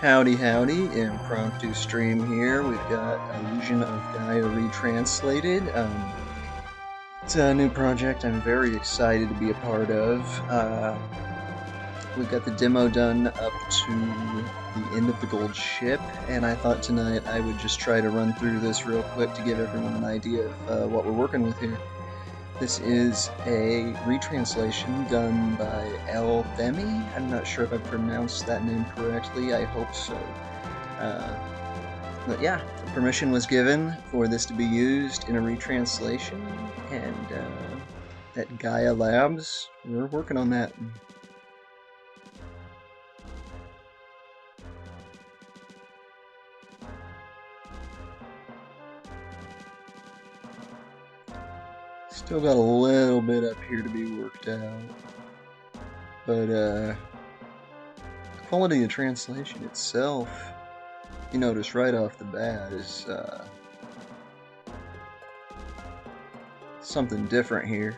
Howdy howdy, impromptu stream here. We've got Illusion of Gaia Retranslated. It's a new project I'm very excited to be a part of. We've got the demo done up to the end of the gold ship, and I thought tonight I would just try to run through this real quick to give everyone an idea of what we're working with here. This is a retranslation done by L. Themi. I'm not sure if I pronounced that name correctly. I hope so. But yeah, permission was given for this to be used in a retranslation, and at Gaia Labs, we're working on that. Still got a little bit up here to be worked out, but the quality of translation itself, you notice right off the bat, is something different here.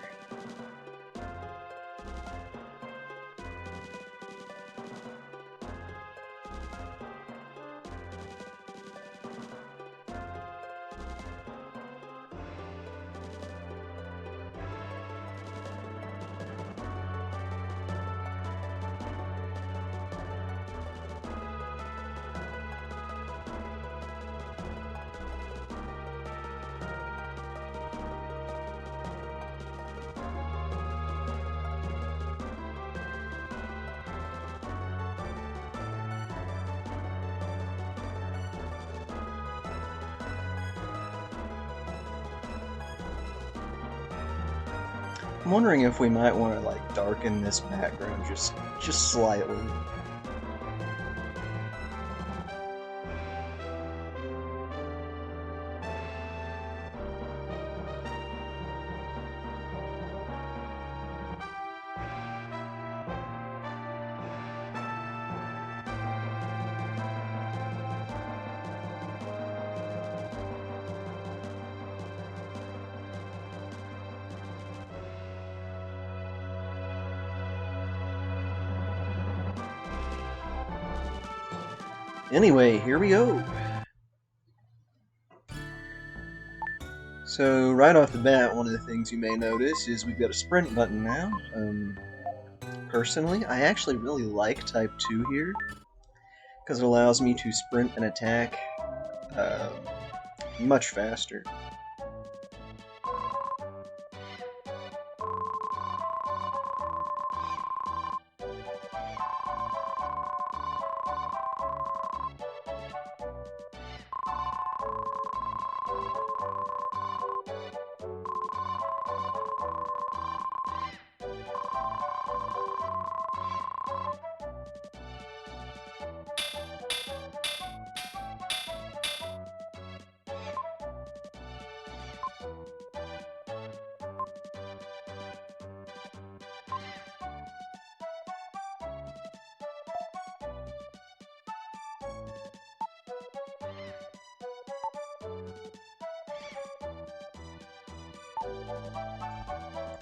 I'm wondering if we might want to like darken this background just slightly. Anyway, here we go. So right off the bat, one of the things you may notice is we've got a sprint button now. Personally, I actually really like Type 2 here, because it allows me to sprint and attack much faster.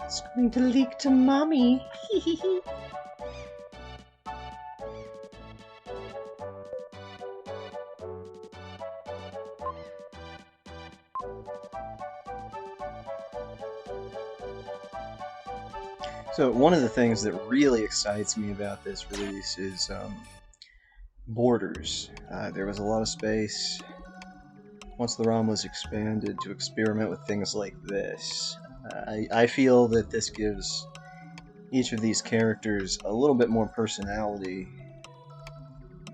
It's going to leak to mommy. So one of the things that really excites me about this release is borders. There was a lot of space once the ROM was expanded to experiment with things like this. I feel that this gives each of these characters a little bit more personality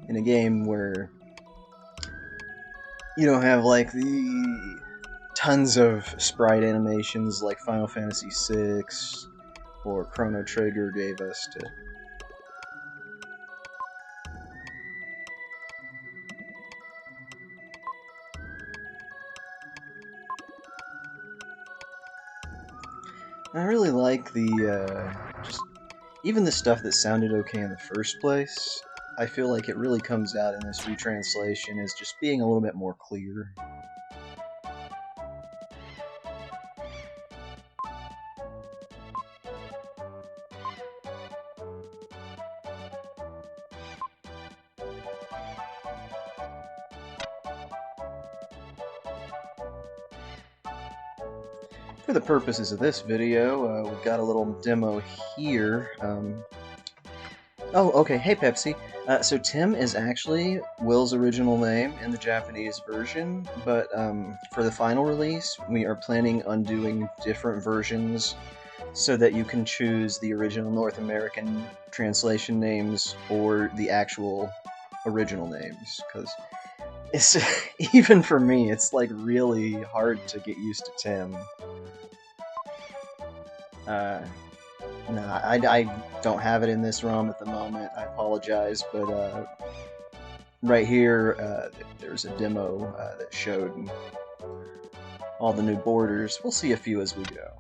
in a game where you don't have like the tons of sprite animations like Final Fantasy VI or Chrono Trigger gave us to. I really like the just even the stuff that sounded okay in the first place. I feel like it really comes out in this retranslation as just being a little bit more clear. For the purposes of this video, we've got a little demo here. Oh, okay, hey Pepsi. So Tim is actually Will's original name in the Japanese version, but for the final release, we are planning on doing different versions so that you can choose the original North American translation names or the actual original names, because it's even for me, it's like really hard to get used to Tim. No, I don't have it in this ROM at the moment. I apologize, but right here, there's a demo that showed all the new borders. We'll see a few as we go.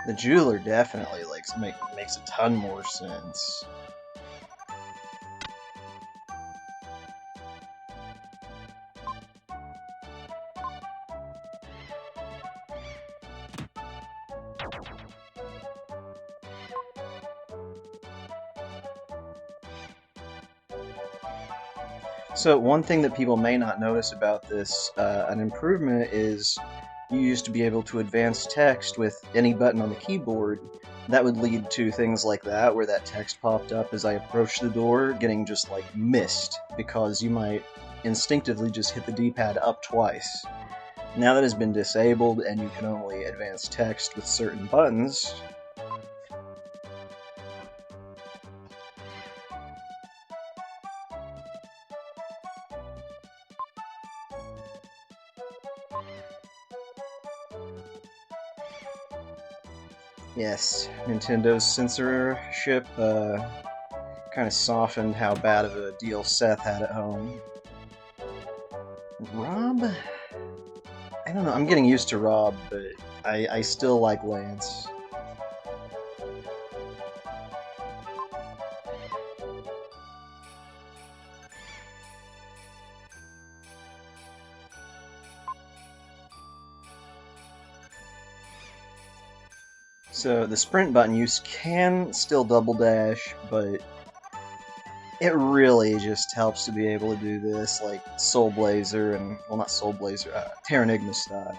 The jeweler definitely makes a ton more sense. So one thing that people may not notice about this, an improvement is you used to be able to advance text with any button on the keyboard. That would lead to things like that, where that text popped up as I approached the door, getting just like missed, because you might instinctively just hit the D-pad up twice. Now that has been disabled and you can only advance text with certain buttons, yes, Nintendo's censorship kind of softened how bad of a deal Seth had at home. Rob? I don't know, I'm getting used to Rob, but I still like Lance. So the sprint button use can still double dash, but it really just helps to be able to do this like Soul Blazer and, well, not Soul Blazer, Terranigma style.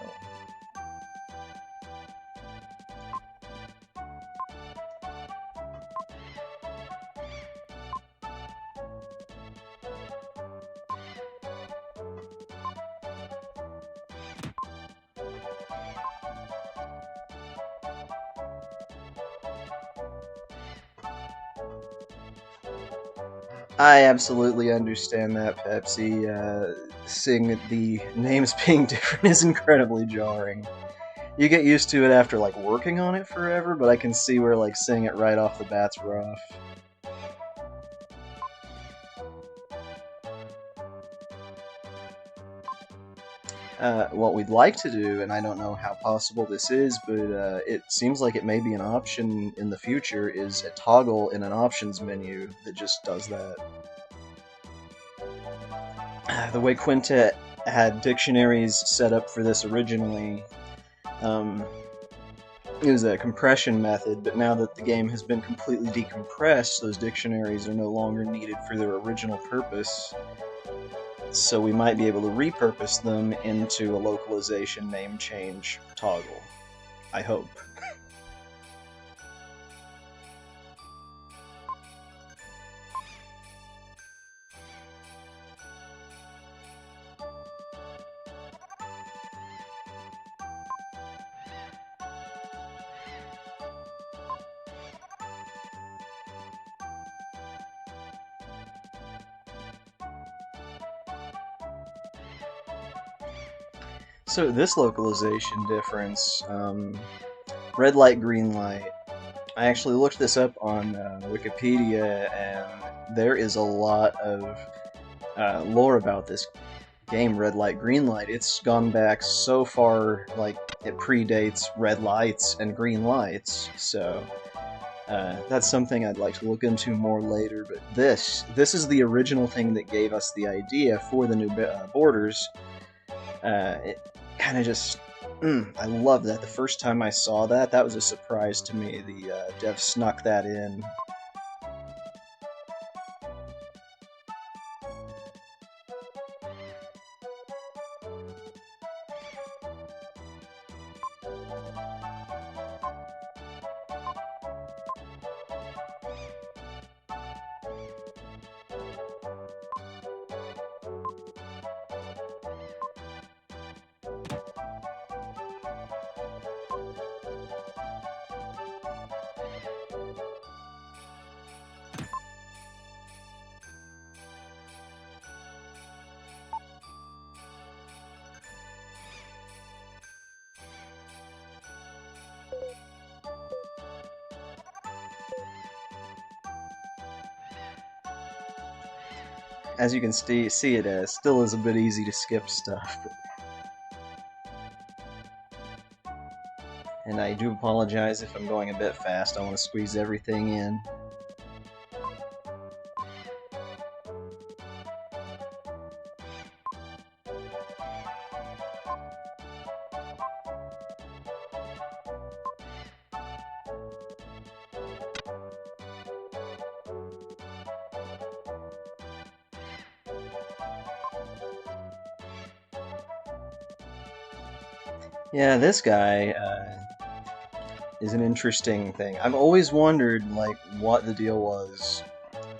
I absolutely understand that, Pepsi. Seeing the names being different is incredibly jarring. You get used to it after like working on it forever, but I can see where like seeing it right off the bat's rough. What we'd like to do, and I don't know how possible this is, but it seems like it may be an option in the future, is a toggle in an options menu that just does that. The way Quintet had dictionaries set up for this originally, it was a compression method, but now that the game has been completely decompressed, those dictionaries are no longer needed for their original purpose. So we might be able to repurpose them into a localization name change toggle. I hope. So this localization difference, red light, green light, I actually looked this up on Wikipedia, and there is a lot of lore about this game, red light, green light. It's gone back so far, like, it predates red lights and green lights, so That's something I'd like to look into more later, but this is the original thing that gave us the idea for the new borders. It kind of just... I love that. The first time I saw that, that was a surprise to me. The dev snuck that in. As you can see, it still is a bit easy to skip stuff. And I do apologize if I'm going a bit fast. I want to squeeze everything in. Yeah, this guy is an interesting thing. I've always wondered, like, what the deal was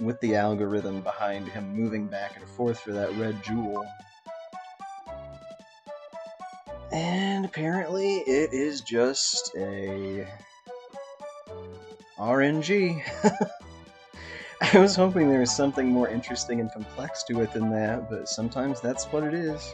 with the algorithm behind him moving back and forth for that red jewel. And apparently it is just a RNG. I was hoping there was something more interesting and complex to it than that, but sometimes that's what it is.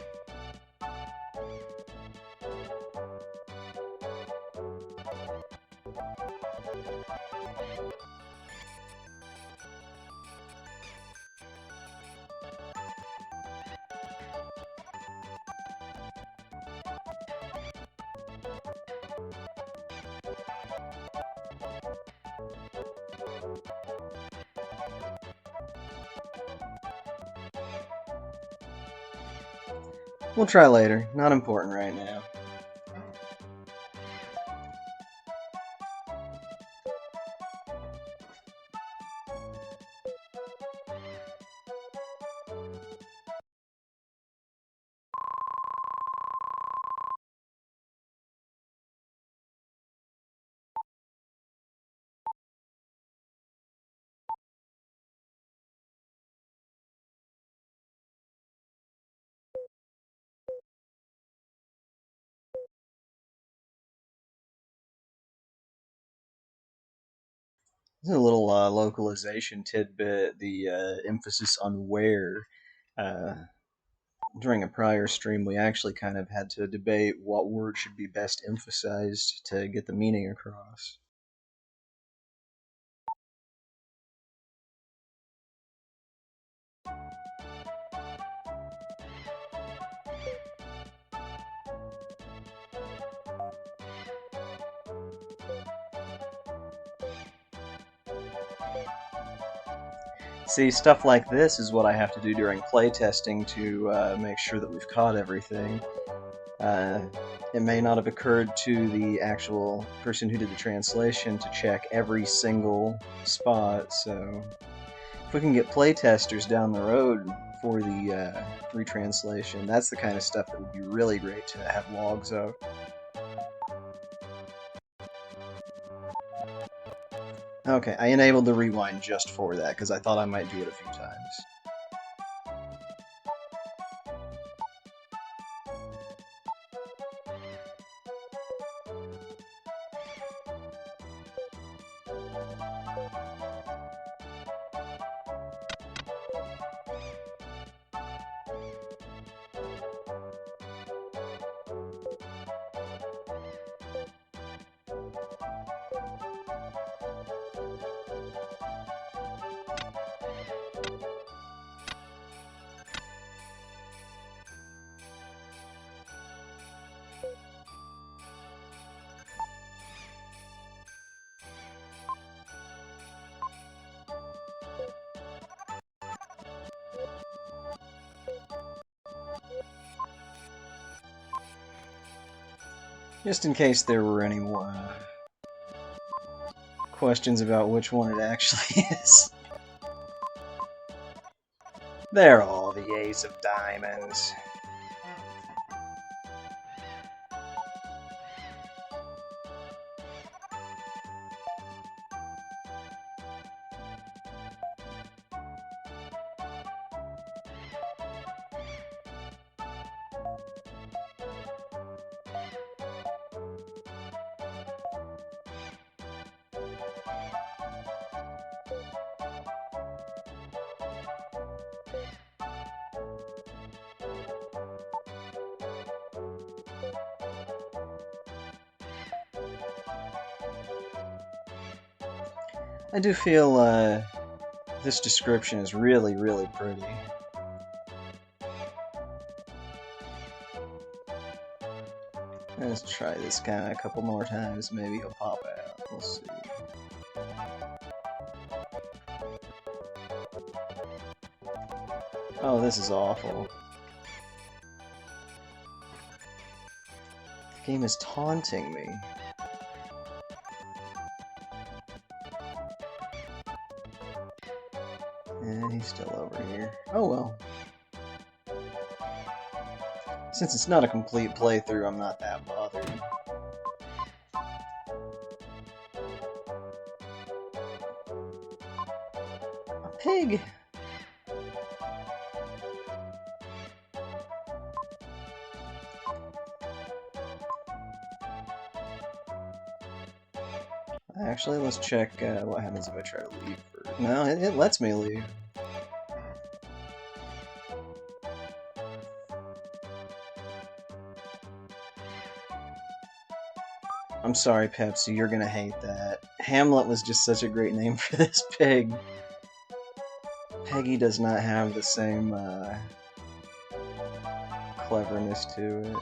We'll try later. Not important right now. This is a little localization tidbit, the emphasis on where. During a prior stream, we actually kind of had to debate what word should be best emphasized to get the meaning across. See, stuff like this is what I have to do during playtesting to make sure that we've caught everything. It may not have occurred to the actual person who did the translation to check every single spot, so if we can get playtesters down the road for the retranslation, that's the kind of stuff that would be really great to have logs of. Okay, I enabled the rewind just for that, because I thought I might do it a few times. Just in case there were any questions about which one it actually is. They're all the Ace of Diamonds. I do feel this description is really, really pretty. Let's try this guy a couple more times, maybe he'll pop out. We'll see. Oh, this is awful. The game is taunting me. And he's still over here. Oh well. Since it's not a complete playthrough, I'm not that bothered. A pig! Actually, let's check what happens if I try to leave. No, it lets me leave. I'm sorry, Pepsi, you're gonna hate that. Hamlet was just such a great name for this pig. Peggy does not have the same cleverness to it.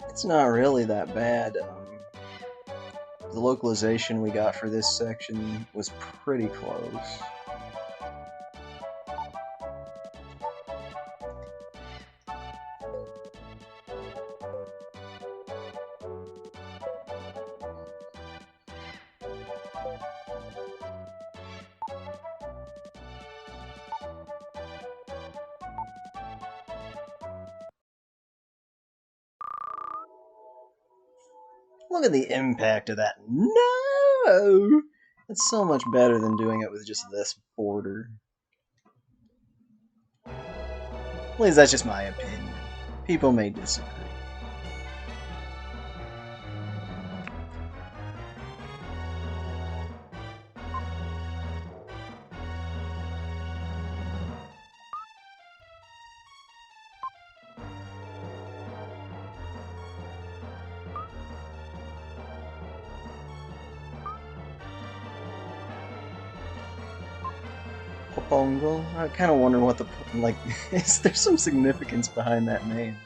It's not really that bad. The localization we got for this section was pretty close. Look at the impact of that. No! It's so much better than doing it with just this border. At least that's just my opinion. People may disagree. Popongo? I kind of wonder what the, like, is there some significance behind that name?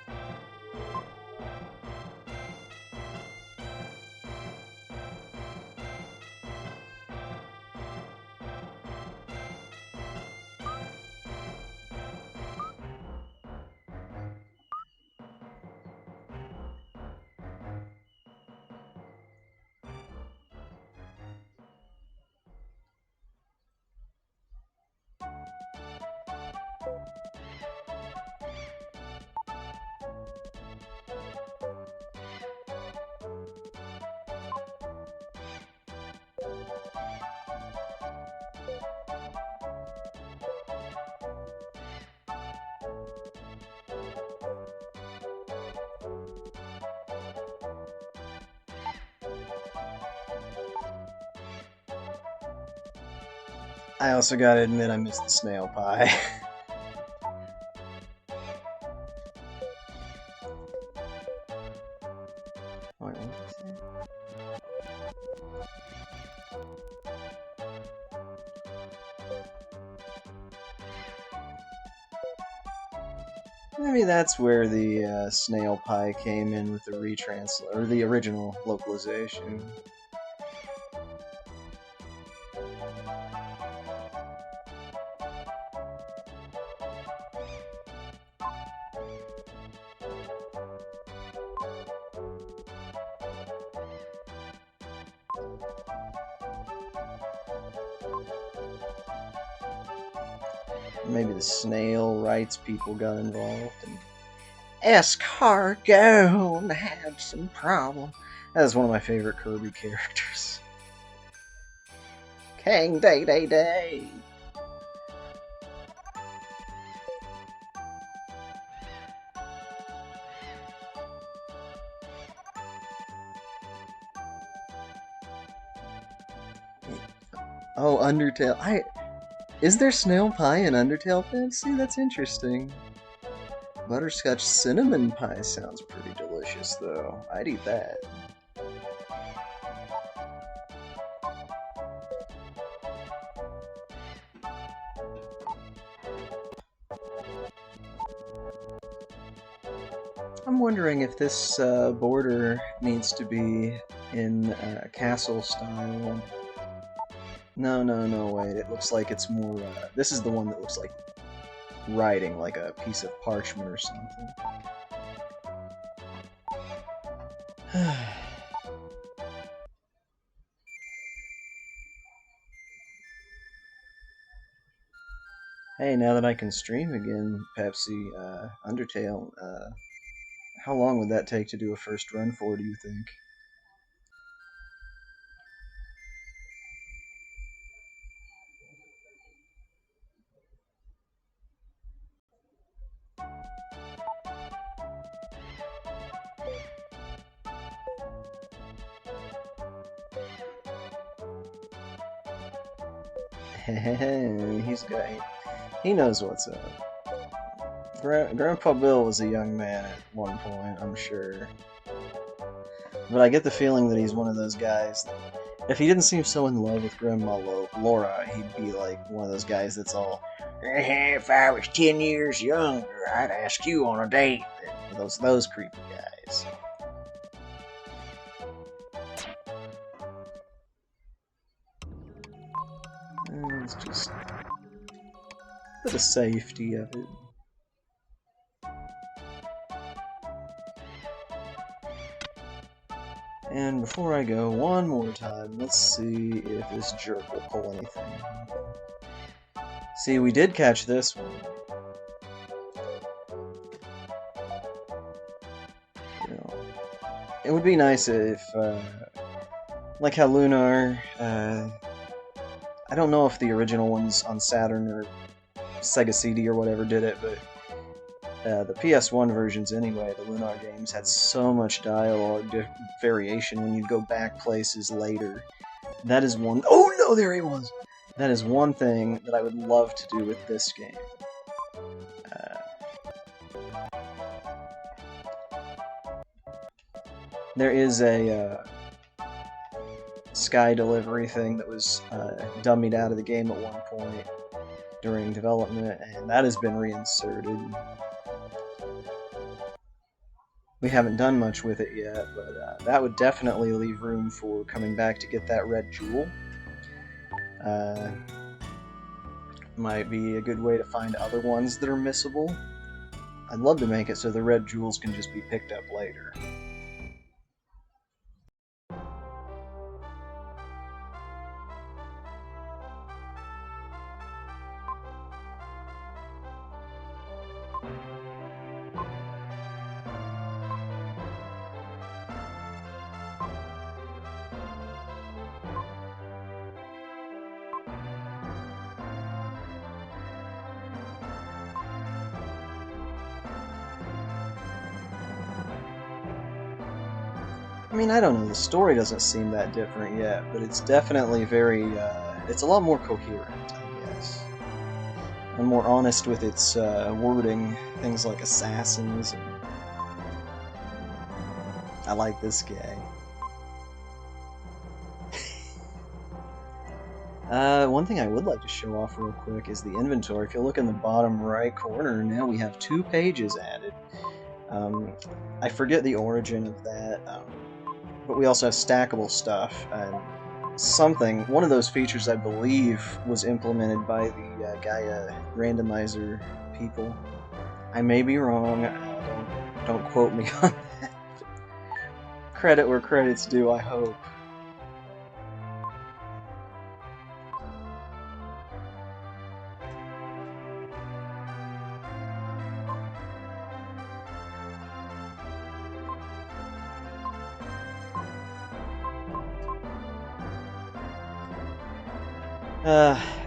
I also gotta admit I missed the snail pie. Wait, what did I say? Maybe that's where the snail pie came in with the retranslate, or the original localization. Maybe the snail rights people got involved and escargot had some problem. That's one of my favorite Kirby characters. Kang Day Day Day. Oh, Undertale. Is there snail pie in Undertale Fantasy? That's interesting. Butterscotch cinnamon pie sounds pretty delicious, though. I'd eat that. I'm wondering if this border needs to be in castle style. No, wait. It looks like it's more... this is the one that looks like writing, like a piece of parchment or something. Hey, now that I can stream again, Pepsi, Undertale, how long would that take to do a first run for, do you think? He knows what's up. Grandpa Bill was a young man at one point, I'm sure. But I get the feeling that he's one of those guys that, if he didn't seem so in love with Grandma Laura, he'd be like one of those guys that's all, if I was 10 years younger, I'd ask you on a date. Those creepy guys. It's just for the safety of it. And before I go, one more time, let's see if this jerk will pull anything. See, we did catch this one. You know, it would be nice if, like how Lunar, I don't know if the original ones on Saturn or Sega CD or whatever did it, but the PS1 versions anyway, the Lunar games had so much dialogue variation when you'd go back places later. That is one... Oh no, there he was! That is one thing that I would love to do with this game. There is a Sky delivery thing that was dummied out of the game at one point during development, and that has been reinserted. We haven't done much with it yet, but that would definitely leave room for coming back to get that red jewel. Might be a good way to find other ones that are missable. I'd love to make it so the red jewels can just be picked up later. I mean, I don't know, the story doesn't seem that different yet, but it's definitely very, it's a lot more coherent, I and more honest with its wording, things like assassins. I like this guy. One thing I would like to show off real quick is the inventory. If you look in the bottom right corner, now we have 2 pages added. I forget the origin of that, but we also have stackable stuff. One of those features I believe was implemented by the Gaia randomizer people. I may be wrong, don't quote me on that. Credit where credit's due, I hope.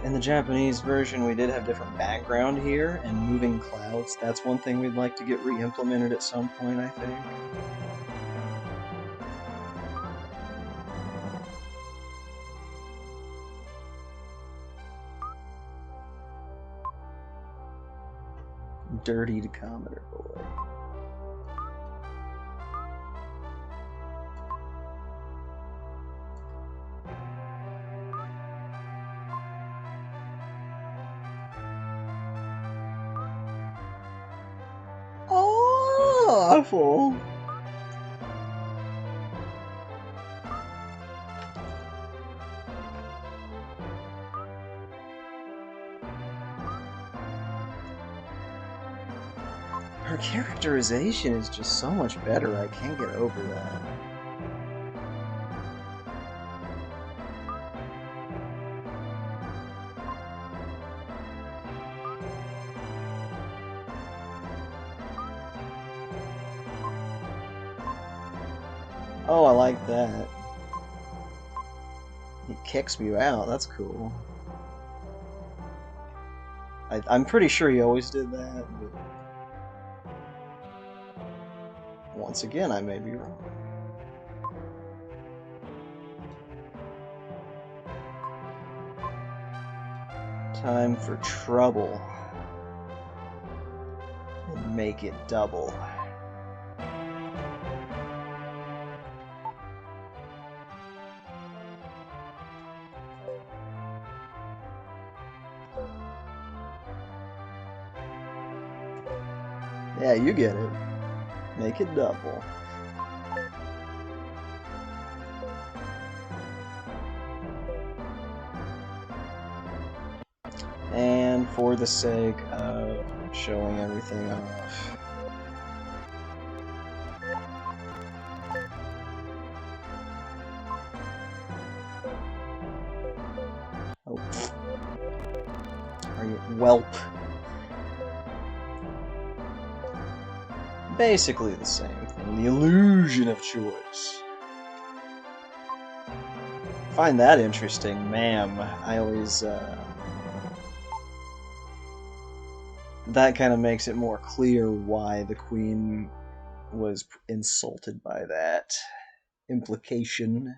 In the Japanese version, we did have different background here and moving clouds. That's one thing we'd like to get re-implemented at some point, I think. Dirty Commodore Boy. Awful. Her characterization is just so much better, I can't get over that. Oh, I like that. He kicks me out, that's cool. I'm pretty sure he always did that, but once again, I may be wrong. Time for trouble. And make it double. Yeah, you get it. Make it double. And for the sake of showing everything off, oh, are you whelp? Basically the same thing. The illusion of choice. Find that interesting, ma'am. I always that kind of makes it more clear why the queen was insulted by that implication.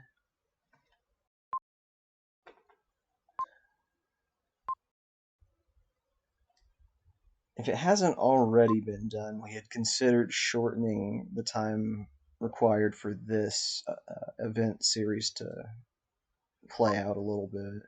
If it hasn't already been done, we had considered shortening the time required for this event series to play out a little bit.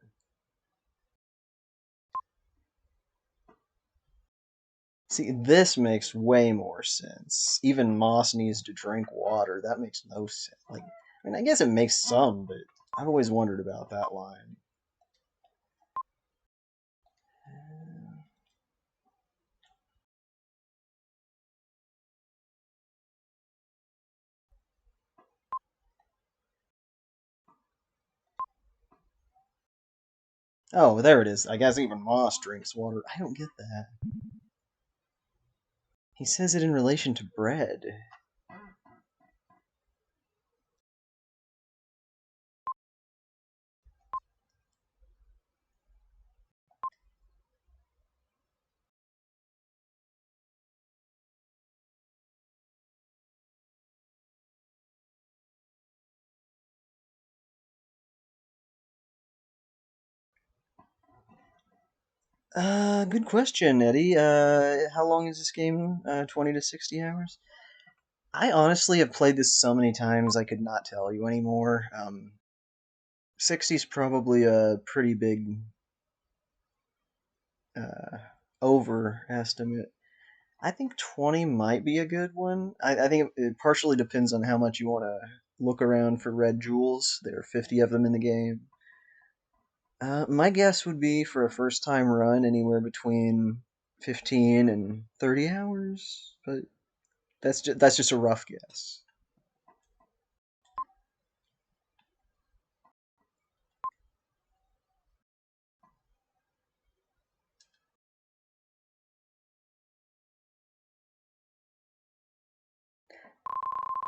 See, this makes way more sense. Even Moss needs to drink water. That makes no sense. Like, I mean, I guess it makes some, but I've always wondered about that line. Oh, there it is. I guess even Moss drinks water. I don't get that. He says it in relation to bread. Good question, Eddie. How long is this game? 20 to 60 hours? I honestly have played this so many times I could not tell you anymore. 60 is probably a pretty big uh, overestimate. I think 20 might be a good one. I think it partially depends on how much you want to look around for red jewels. There are 50 of them in the game. My guess would be for a first time run anywhere between 15 and 30 hours, but that's just a rough guess.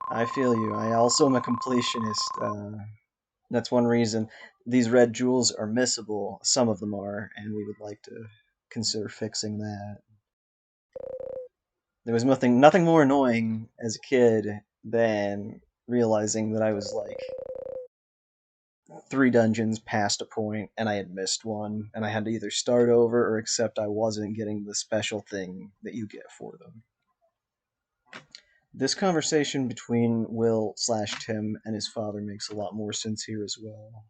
I feel you. I also am a completionist. That's one reason these red jewels are missable. Some of them are, and we would like to consider fixing that. There was nothing more annoying as a kid than realizing that I was like 3 dungeons past a point and I had missed one, and I had to either start over or accept I wasn't getting the special thing that you get for them. This conversation between Will/Tim and his father makes a lot more sense here as well.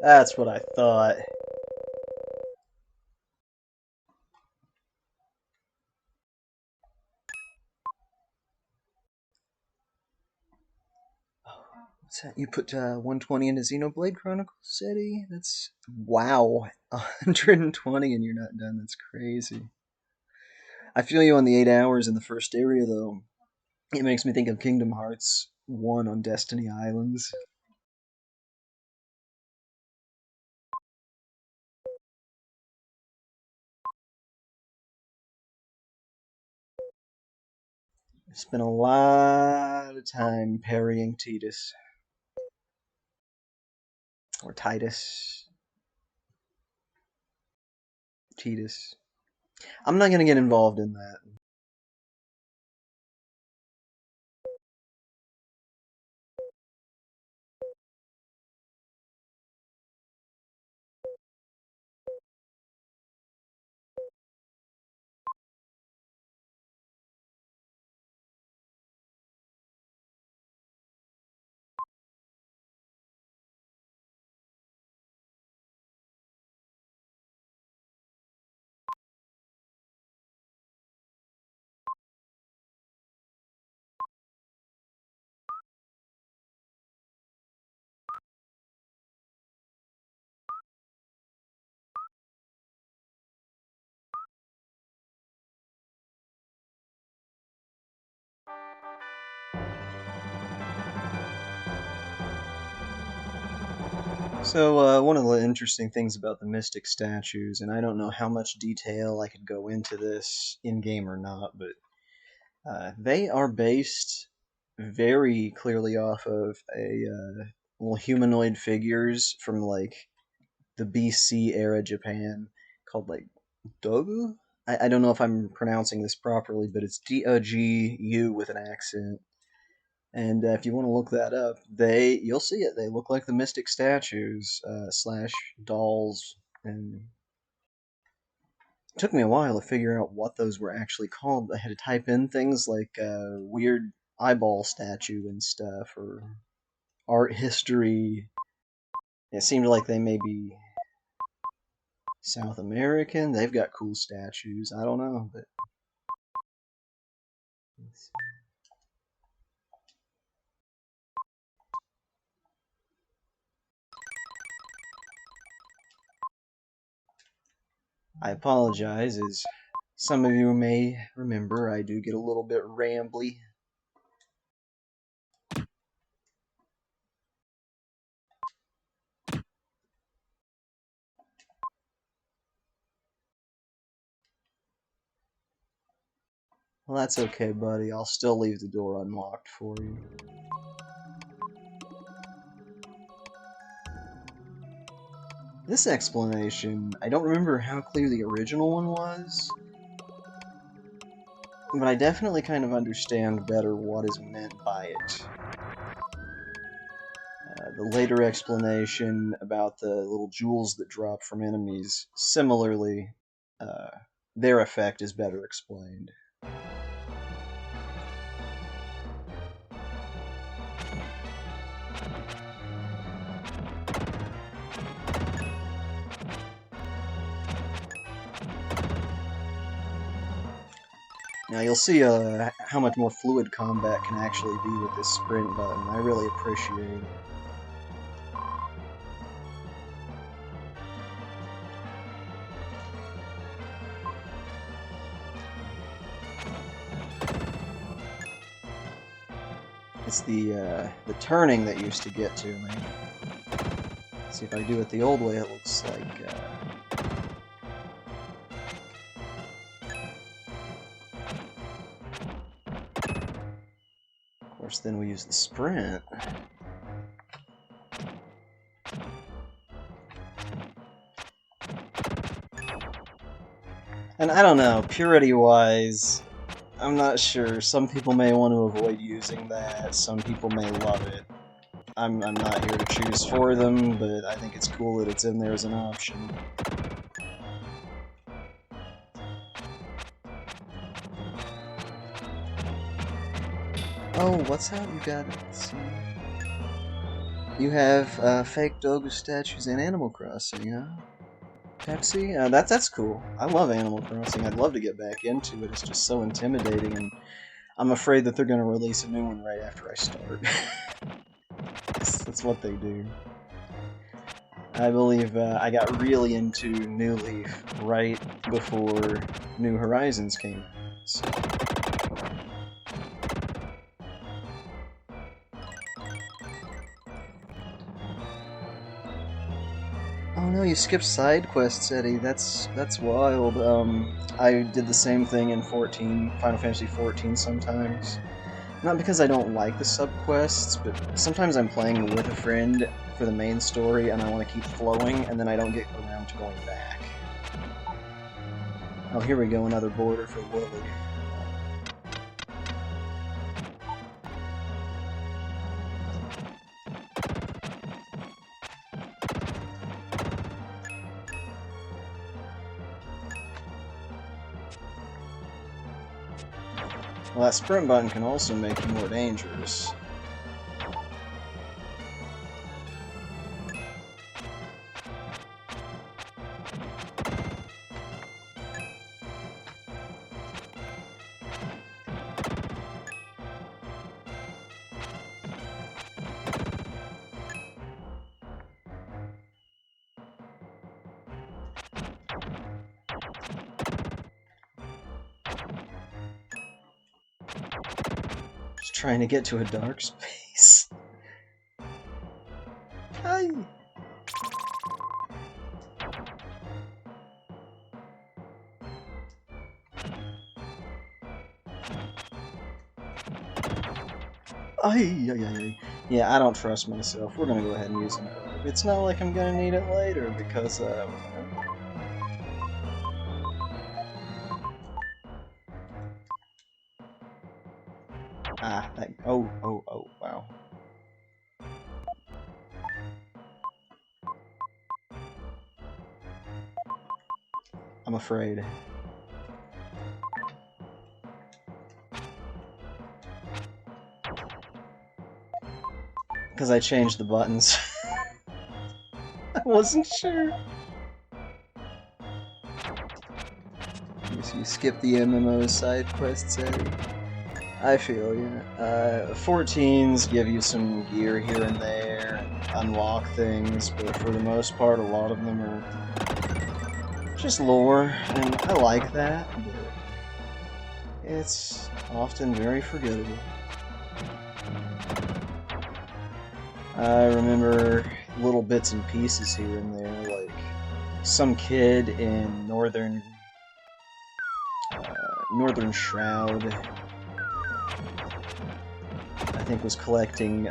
That's what I thought. What's that? You put 120 into Xenoblade Chronicles City? That's wow. 120 and you're not done. That's crazy. I feel you on the 8 hours in the first area though. It makes me think of Kingdom Hearts 1 on Destiny Islands. I spent a lot of time parrying Titus. Or Titus. Titus. I'm not gonna get involved in that. So, one of the interesting things about the Mystic statues, and I don't know how much detail I could go into this in game or not, but they are based very clearly off of a well, humanoid figures from like the BC era Japan called like Dogu. I don't know if I'm pronouncing this properly, but it's Dogu with an accent. And if you want to look that up, you'll see it. They look like the Mystic statues slash dolls, and it took me a while to figure out what those were actually called. I had to type in things like weird eyeball statue and stuff, or art history. It seemed like they may be South American. They've got cool statues. I don't know, but I apologize. As some of you may remember, I do get a little bit rambly. Well, that's okay, buddy. I'll still leave the door unlocked for you. This explanation, I don't remember how clear the original one was, but I definitely kind of understand better what is meant by it. The later explanation about the little jewels that drop from enemies, similarly, their effect is better explained. Now you'll see how much more fluid combat can actually be with this sprint button. I really appreciate it. It's the turning that used to get to me. Let's see, if I do it the old way, it looks like... Of course, then we use the sprint. And I don't know, purity-wise, I'm not sure. Some people may want to avoid using that, some people may love it. I'm not here to choose for them, but I think it's cool that it's in there as an option. Oh, what's up? You got it. Let's see. You have fake Dogu statues in Animal Crossing, huh? Pepsi? That's cool. I love Animal Crossing. I'd love to get back into it. It's just so intimidating, and I'm afraid that they're going to release a new one right after I start. That's what they do. I believe I got really into New Leaf right before New Horizons came out. So. Oh no, you skipped side quests, Eddie. That's wild. I did the same thing in Final Fantasy XIV sometimes. Not because I don't like the sub-quests, but sometimes I'm playing with a friend for the main story and I want to keep flowing, and then I don't get around to going back. Oh, here we go, another border for Lily. Well, that sprint button can also make you more dangerous. Just trying to get to a dark space. Hi! Ay. Yeah, I don't trust myself. We're gonna go ahead and use an herb. It's not like I'm gonna need it later, because, oh, wow. I'm afraid. Because I changed the buttons. I wasn't sure. You skip the MMO side quests, Eddie. I feel you. 14s give you some gear here and there, and unlock things, but for the most part, a lot of them are just lore, and I like that, but it's often very forgettable. I remember little bits and pieces here and there, like some kid in Northern Shroud, I think, was collecting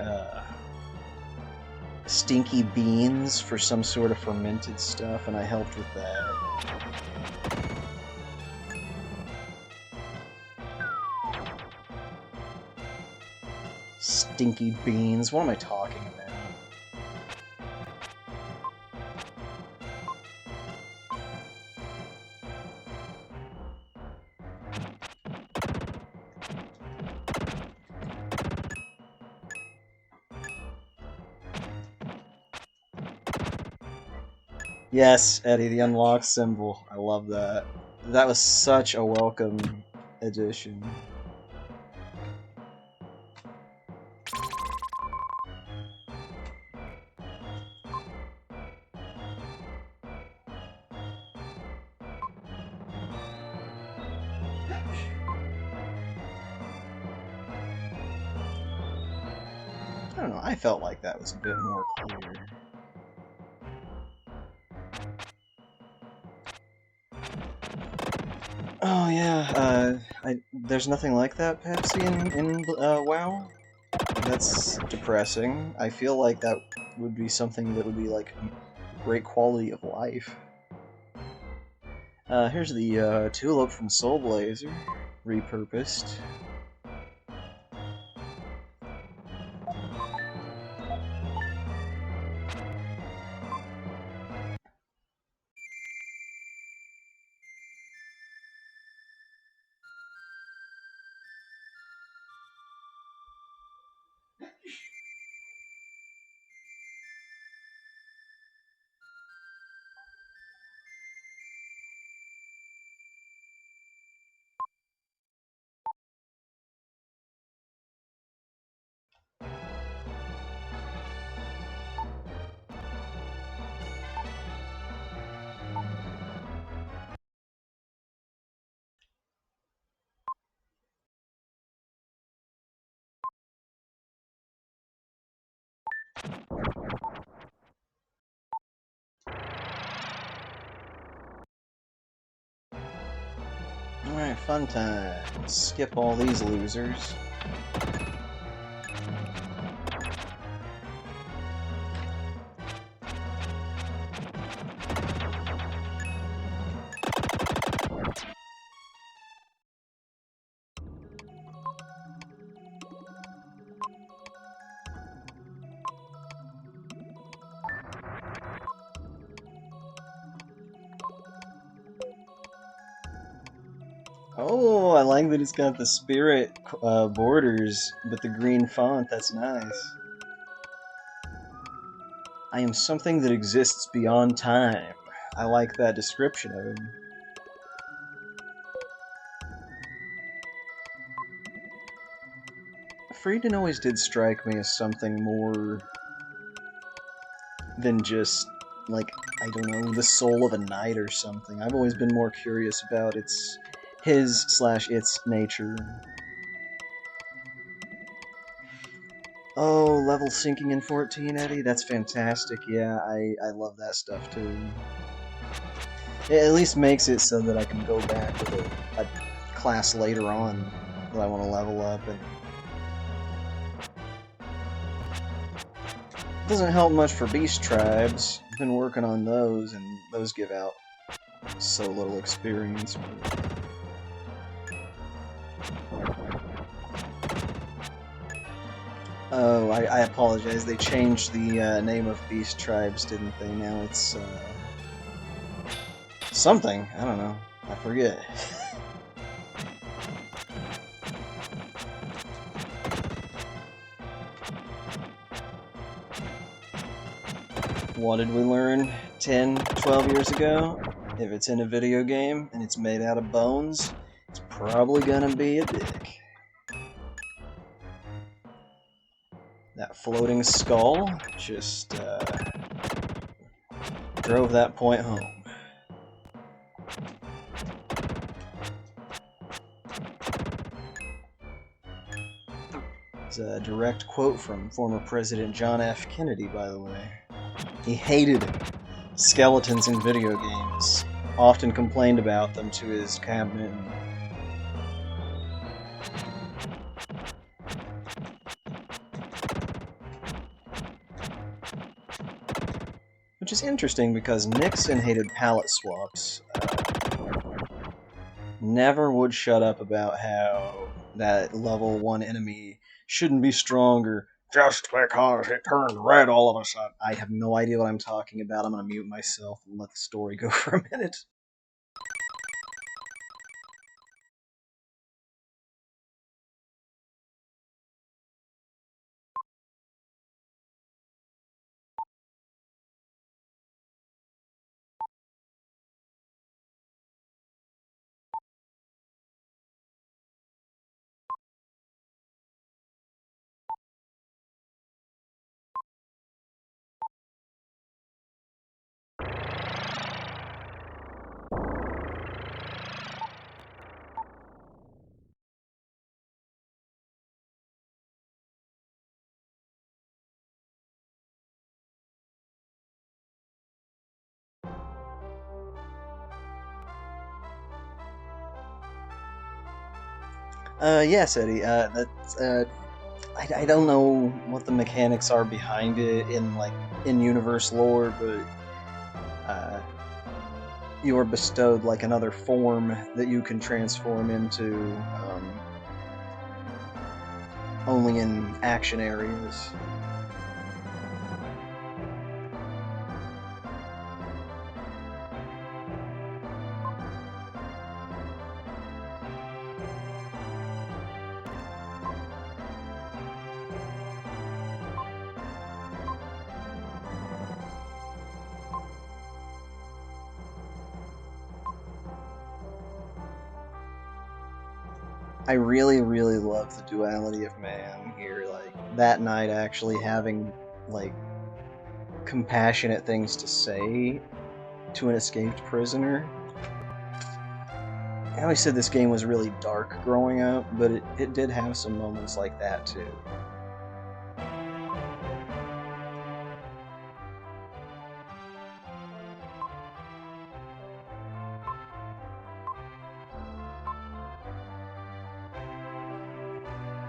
stinky beans for some sort of fermented stuff, and I helped with that. Stinky beans, what am I talking about? Yes, Eddie, the unlock symbol. I love that. That was such a welcome addition. I don't know, I felt like that was a bit more clear. Oh yeah, there's nothing like that Pepsi in WoW? That's depressing. I feel like that would be something that would be like great quality of life. Here's the tulip from Soul Blazer, repurposed. Alright, fun time. Skip all these losers. Oh, I like that it's got the spirit borders, but the green font, that's nice. I am something that exists beyond time. I like that description of him. Frieden always did strike me as something more than just, like, I don't know, the soul of a knight or something. I've always been more curious about his/its nature. Oh, level sinking in 14, Eddie? That's fantastic. Yeah, I love that stuff too. It at least makes it so that I can go back with a class later on that I want to level up. And it doesn't help much for beast tribes. I've been working on those, and those give out so little experience. Oh, I apologize. They changed the name of beast tribes, didn't they? Now it's something. I don't know. I forget. What did we learn 10, 12 years ago? If it's in a video game and it's made out of bones, it's probably gonna be a dick. That floating skull just drove that point home. It's a direct quote from former President John F. Kennedy, by the way. He hated skeletons in video games, often complained about them to his cabinet. Which is interesting because Nixon hated palette swaps. Never would shut up about how that level 1 enemy shouldn't be stronger just because it turned red all of a sudden. I have no idea what I'm talking about. I'm gonna mute myself and let the story go for a minute. Yes, Eddie. I don't know what the mechanics are behind it in in-universe lore, but you are bestowed like another form that you can transform into only in action areas. I really, really love the duality of man here. Like, that knight actually having, like, compassionate things to say to an escaped prisoner. I always said this game was really dark growing up, but it did have some moments like that, too.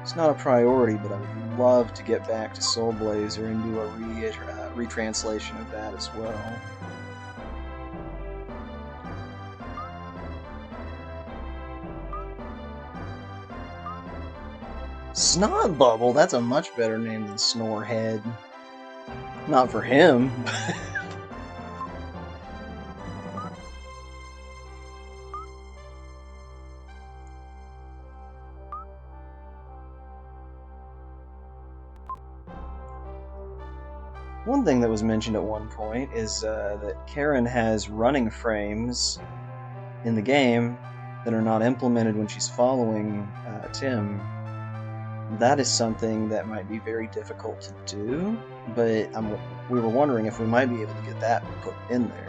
It's not a priority, but I would love to get back to Soul Blazer and do a retranslation of that as well. Snot Bubble? That's a much better name than Snorehead. Not for him. One thing that was mentioned at one point is that Karen has running frames in the game that are not implemented when she's following Tim. That is something that might be very difficult to do, but we were wondering if we might be able to get that put in there.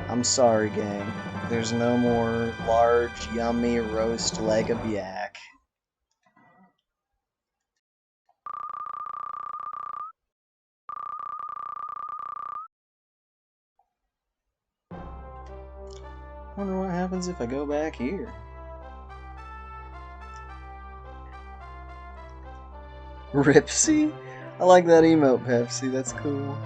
I'm sorry, gang. There's no more large, yummy roast leg of yak. Wonder what happens if I go back here. Ripsy? I like that emote, Pepsi. That's cool.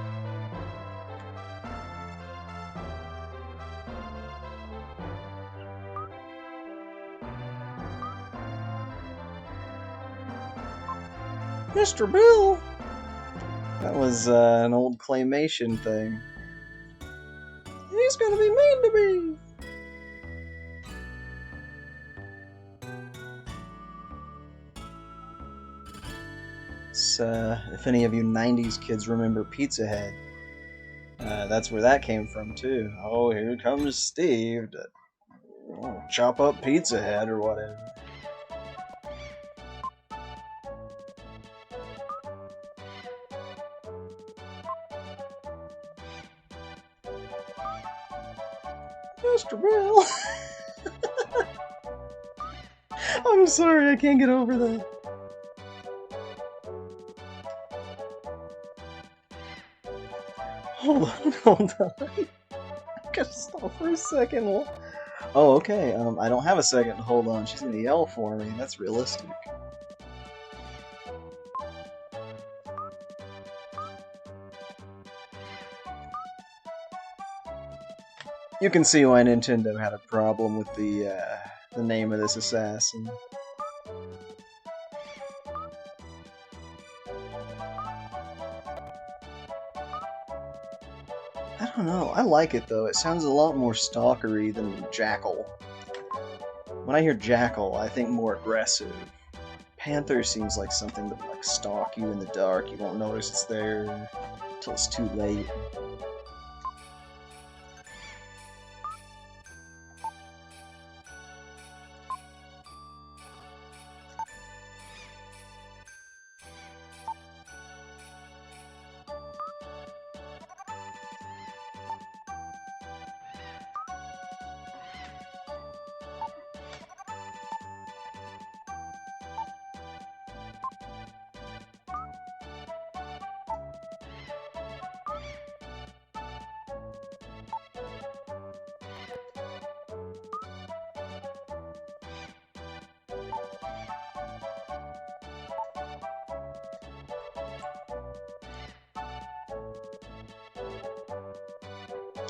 Mr. Bill! That was an old claymation thing. He's gonna be mean to me! If any of you 90s kids remember Pizza Head, that's where that came from, too. Oh, here comes Steve to chop up Pizza Head or whatever. Mr. Bill! I'm sorry, I can't get over that. Hold on, hold on. I gotta stop for a second. Oh, okay. I don't have a second to hold on. She's gonna yell for me. That's realistic. You can see why Nintendo had a problem with the name of this assassin. I don't know. I like it though. It sounds a lot more stalkery than Jackal. When I hear Jackal, I think more aggressive. Panther seems like something that would like stalk you in the dark. You won't notice it's there until it's too late.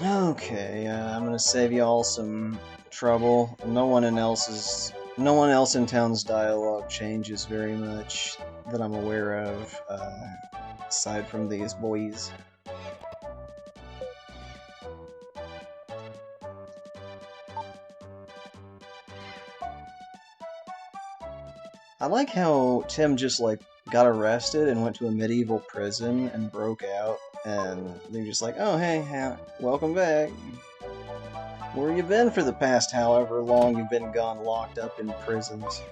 Okay, I'm gonna save y'all some trouble. No one else in town's dialogue changes very much that I'm aware of, aside from these boys. I like how Tim just like got arrested and went to a medieval prison and broke out, and they're just like, "Oh hey, welcome back. Where you been for the past however long you've been gone, locked up in prisons?"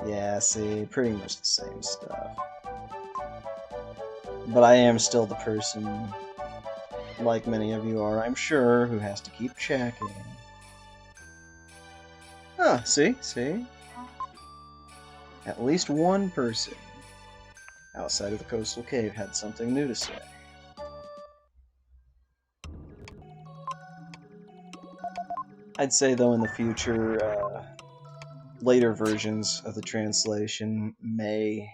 Yeah, see, pretty much the same stuff. But I am still the person, like many of you are, I'm sure, who has to keep checking. Ah, see? At least one person outside of the coastal cave had something new to say. I'd say, though, in the future, later versions of the translation may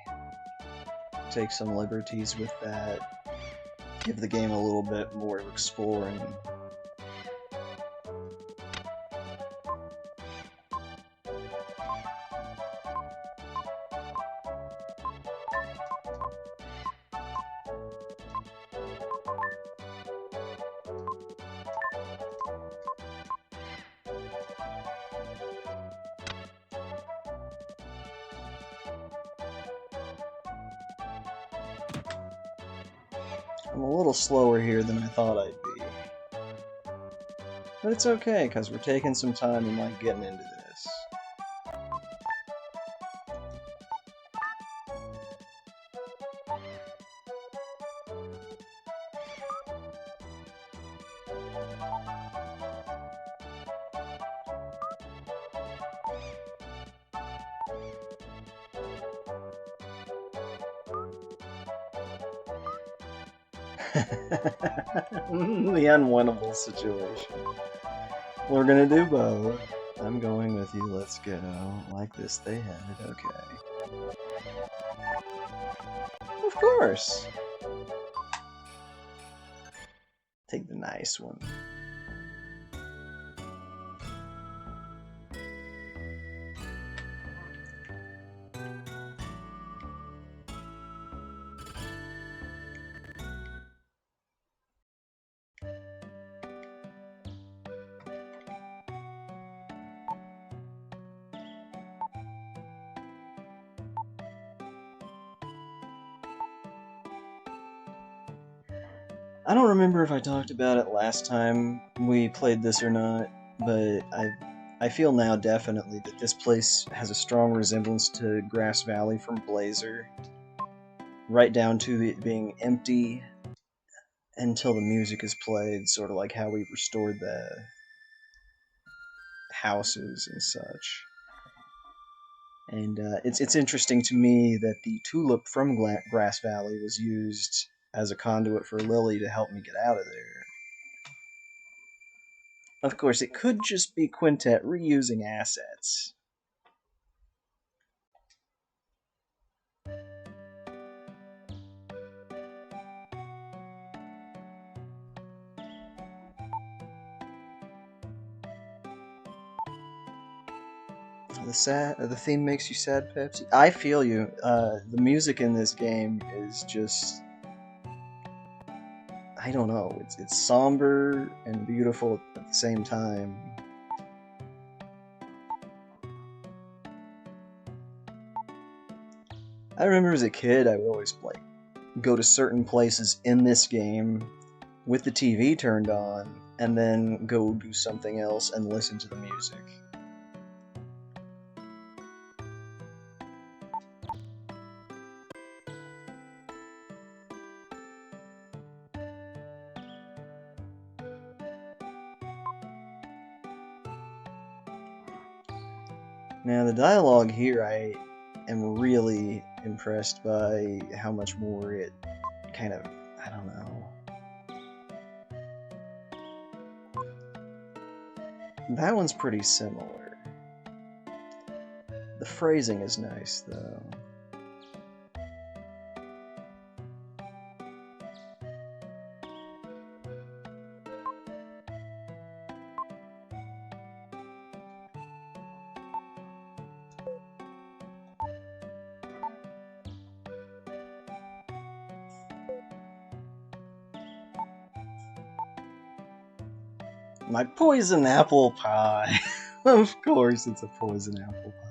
take some liberties with that, give the game a little bit more exploring. I'm a little slower here than I thought I'd be. But it's okay, because we're taking some time and like getting into this. The unwinnable situation. We're gonna do both. I'm going with you, let's go. Like this, they had it, okay. Of course! Take the nice one. I don't remember if I talked about it last time we played this or not, but I feel now definitely that this place has a strong resemblance to Grass Valley from Blazer, right down to it being empty until the music is played, sort of like how we restored the houses and such. And it's interesting to me that the tulip from Grass Valley was used as a conduit for Lily to help me get out of there. Of course, it could just be Quintet reusing assets. The theme makes you sad, Pepsi. I feel you. The music in this game is just, I don't know. It's somber and beautiful at the same time. I remember as a kid, I would always go to certain places in this game with the TV turned on, and then go do something else and listen to the music. Now, the dialogue here, I am really impressed by how much more it kind of, I don't know. That one's pretty similar. The phrasing is nice, though. My poison apple pie. Of course it's a poison apple pie.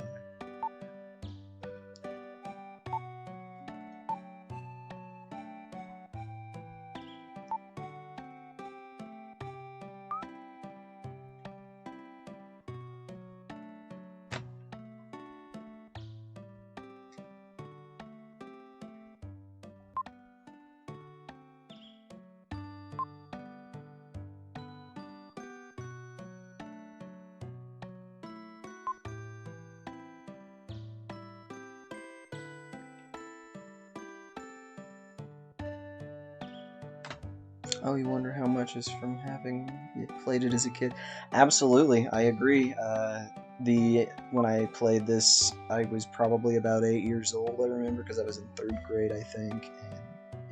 Oh, you wonder how much is from having played it as a kid? Absolutely, I agree. When I played this, I was probably about 8 years old. I remember because I was in 3rd grade, I think, and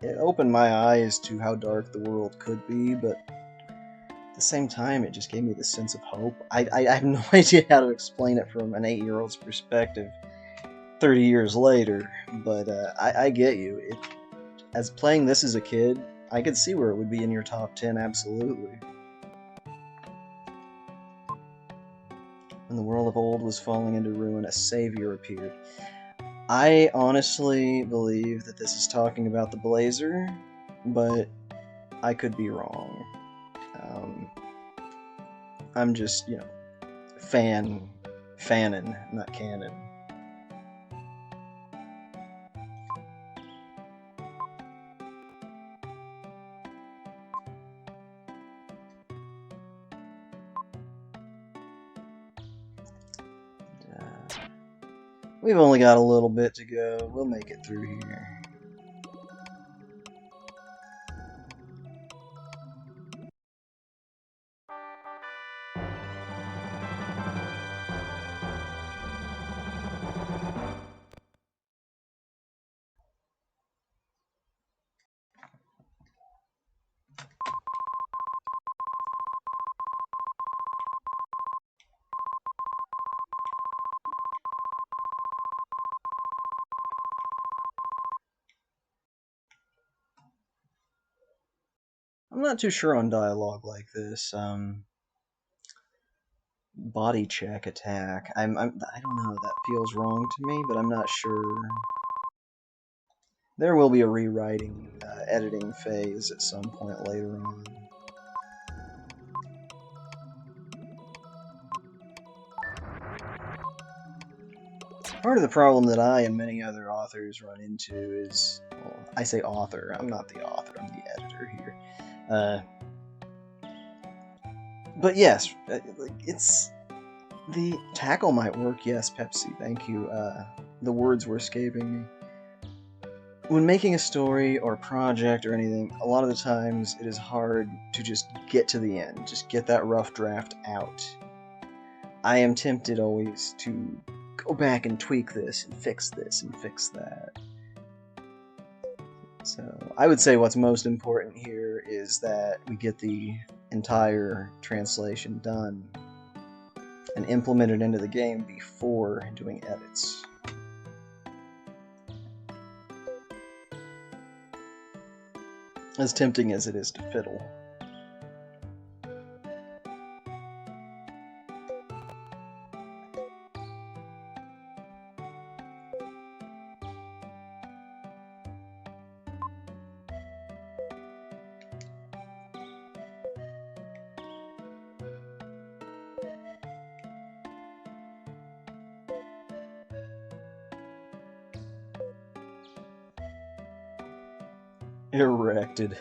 it opened my eyes to how dark the world could be. But at the same time, it just gave me this sense of hope. I have no idea how to explain it from an 8-year-old's perspective 30 years later, but I get you. As playing this as a kid, I could see where it would be in your top 10, absolutely. When the world of old was falling into ruin, a savior appeared. I honestly believe that this is talking about the Blazer, but I could be wrong. I'm just, fanning, not canon. We've only got a little bit to go. We'll make it through here. I'm not too sure on dialogue like this. Body check attack. I don't know. That feels wrong to me, but I'm not sure. There will be a rewriting, editing phase at some point later on. Part of the problem that I and many other authors run into is, well, I say author, I'm not the author, I'm the editor here. But yes, The tackle might work, yes, Pepsi, thank you. The words were escaping me. When making a story or a project or anything, a lot of the times it is hard to just get to the end, just get that rough draft out. I am tempted always to go back and tweak this and fix that. So I would say what's most important here is that we get the entire translation done and implemented into the game before doing edits. As tempting as it is to fiddle. Erected.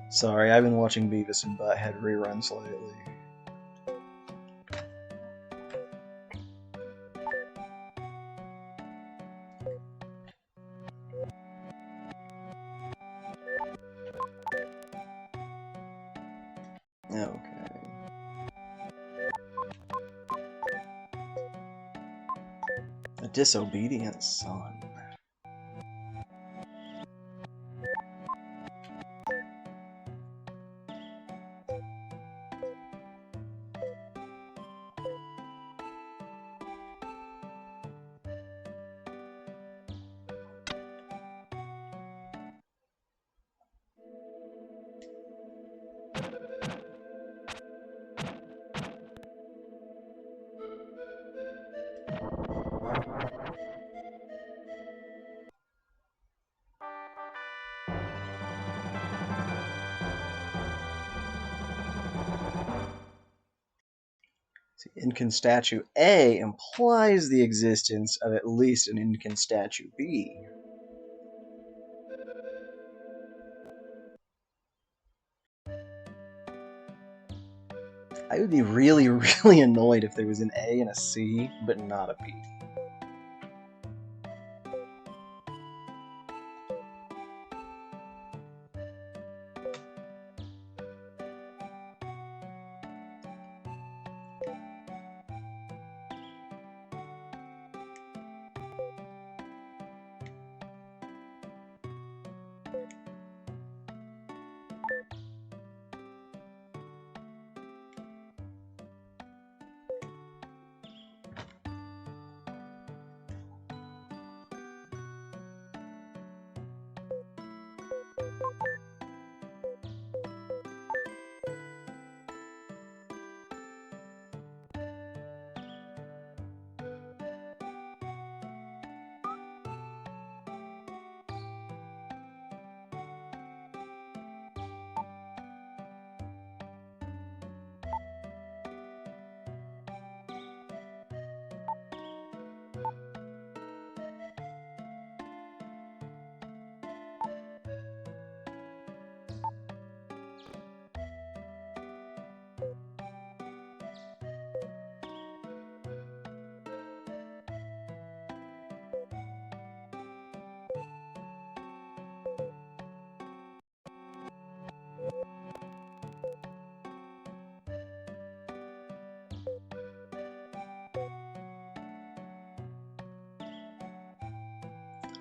Sorry, I've been watching Beavis and Butthead reruns lately. Okay. A disobedient son. Inconstatu A implies the existence of at least an inconstatu B. I would be really, really annoyed if there was an A and a C, but not a B.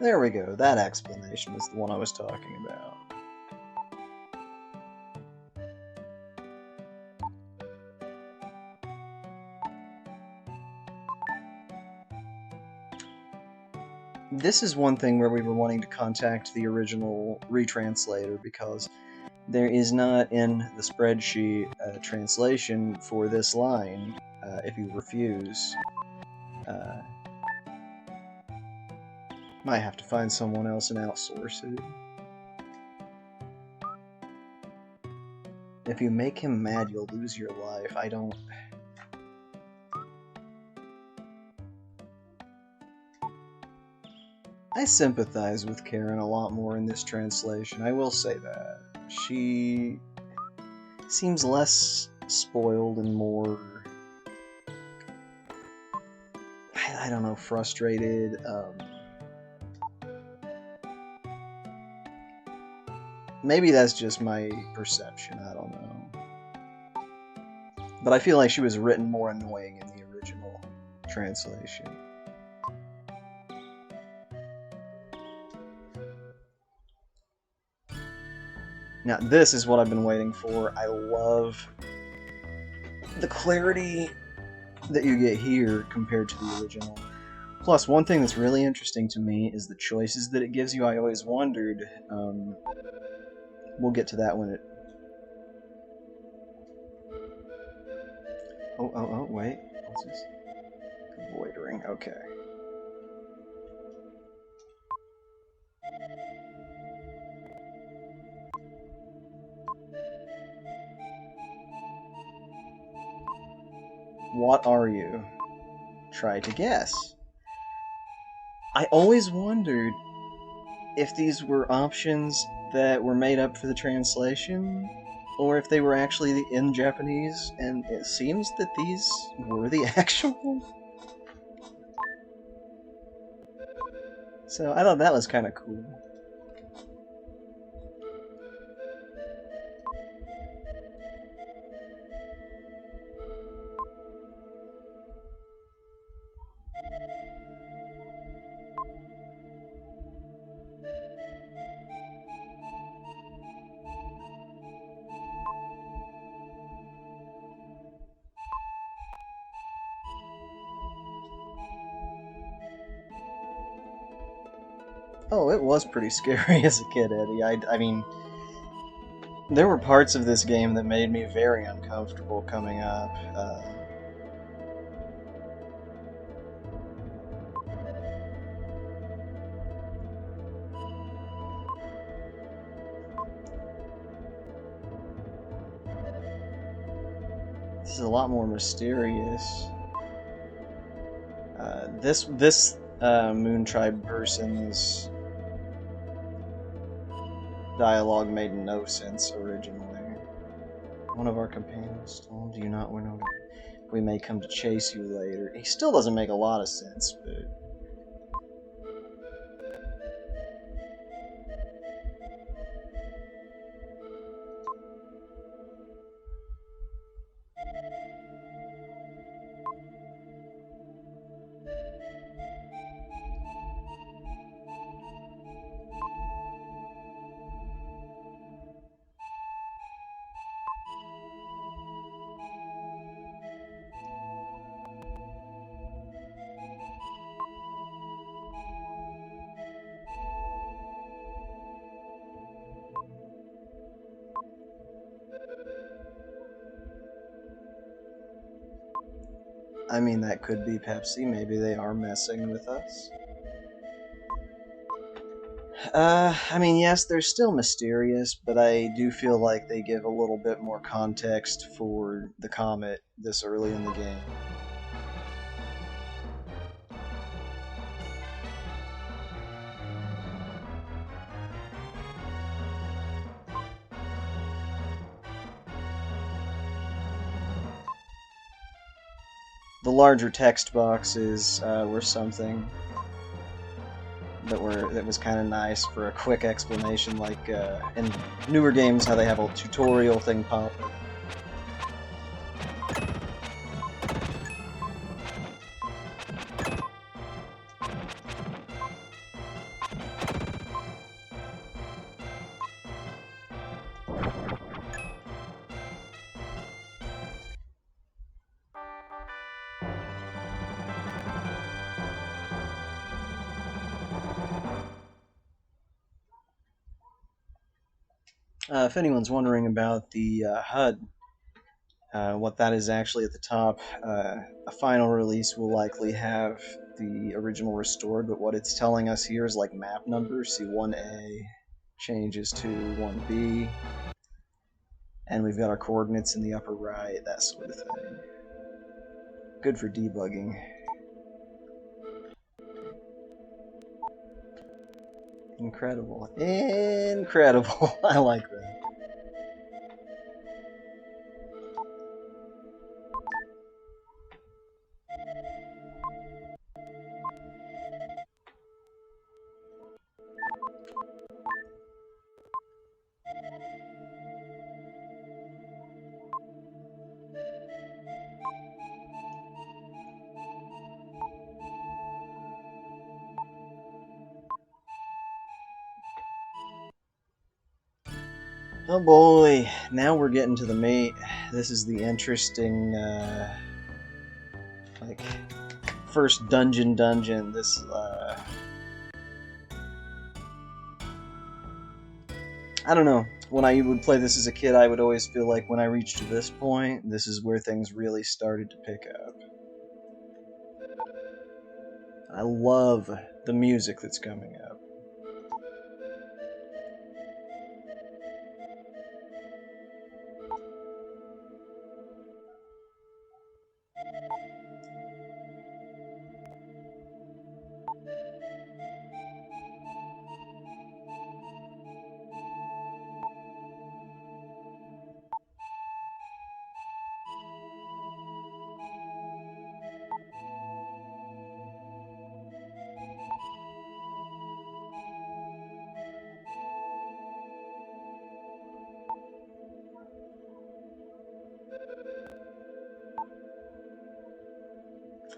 There we go, that explanation was the one I was talking about. This is one thing where we were wanting to contact the original retranslator because there is not in the spreadsheet a translation for this line if you refuse. Might have to find someone else and outsource it. If you make him mad, you'll lose your life. I sympathize with Karen a lot more in this translation, I will say that. She seems less spoiled and more, I don't know, frustrated. Maybe that's just my perception, I don't know. But I feel like she was written more annoying in the original translation. Now, this is what I've been waiting for. I love the clarity that you get here compared to the original. Plus, one thing that's really interesting to me is the choices that it gives you. I always wondered, we'll get to that when it... Oh, wait. What's this? Loitering, okay. What are you? Try to guess. I always wondered if these were options that were made up for the translation, or if they were actually in Japanese, and it seems that these were the actual. So I thought that was kind of cool. Oh, it was pretty scary as a kid, Eddie. I mean, there were parts of this game that made me very uncomfortable coming up. This is a lot more mysterious. This Moon Tribe person's dialogue made no sense originally. One of our companions told you not when we may come to chase you later. He still doesn't make a lot of sense, but... I mean, that could be Pepsi. Maybe they are messing with us. I mean, yes, they're still mysterious, but I do feel like they give a little bit more context for the comet this early in the game. The larger text boxes were something that was kind of nice for a quick explanation, like in newer games how they have a tutorial thing pop. If anyone's wondering about the HUD, what that is actually at the top, a final release will likely have the original restored, but what it's telling us here is like map numbers. See, 1A changes to 1B, and we've got our coordinates in the upper right, that sort of thing. Good for debugging. Incredible. Incredible. I like that. Oh boy, now we're getting to the meat. This is the interesting, like, first dungeon. This, I don't know. When I would play this as a kid, I would always feel like when I reached to this point, this is where things really started to pick up. I love the music that's coming up.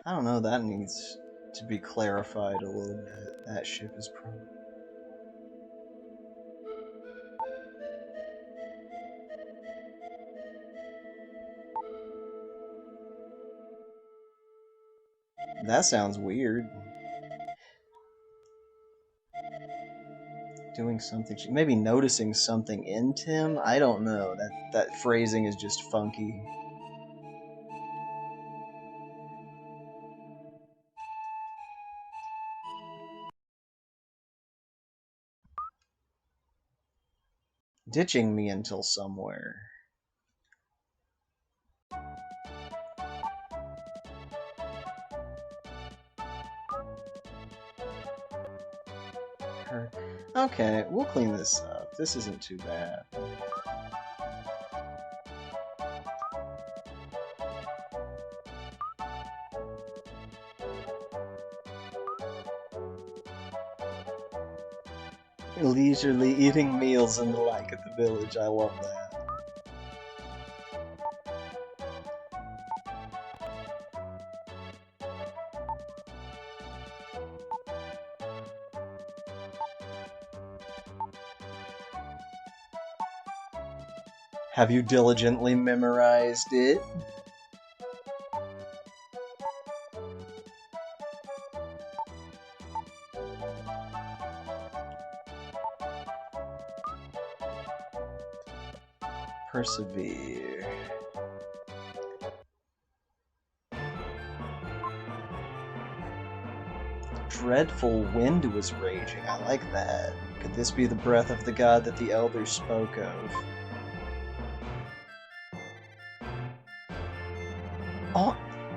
I don't know, that needs to be clarified a little bit. That ship is probably... That sounds weird. Doing something... Maybe noticing something in Tim? I don't know. That phrasing is just funky. Ditching me until somewhere. Okay, we'll clean this up. This isn't too bad. Leisurely eating meals and the like at the village. I love that. Have you diligently memorized it? Persevere. Dreadful wind was raging. I like that. Could this be the breath of the god that the elders spoke of? Oh,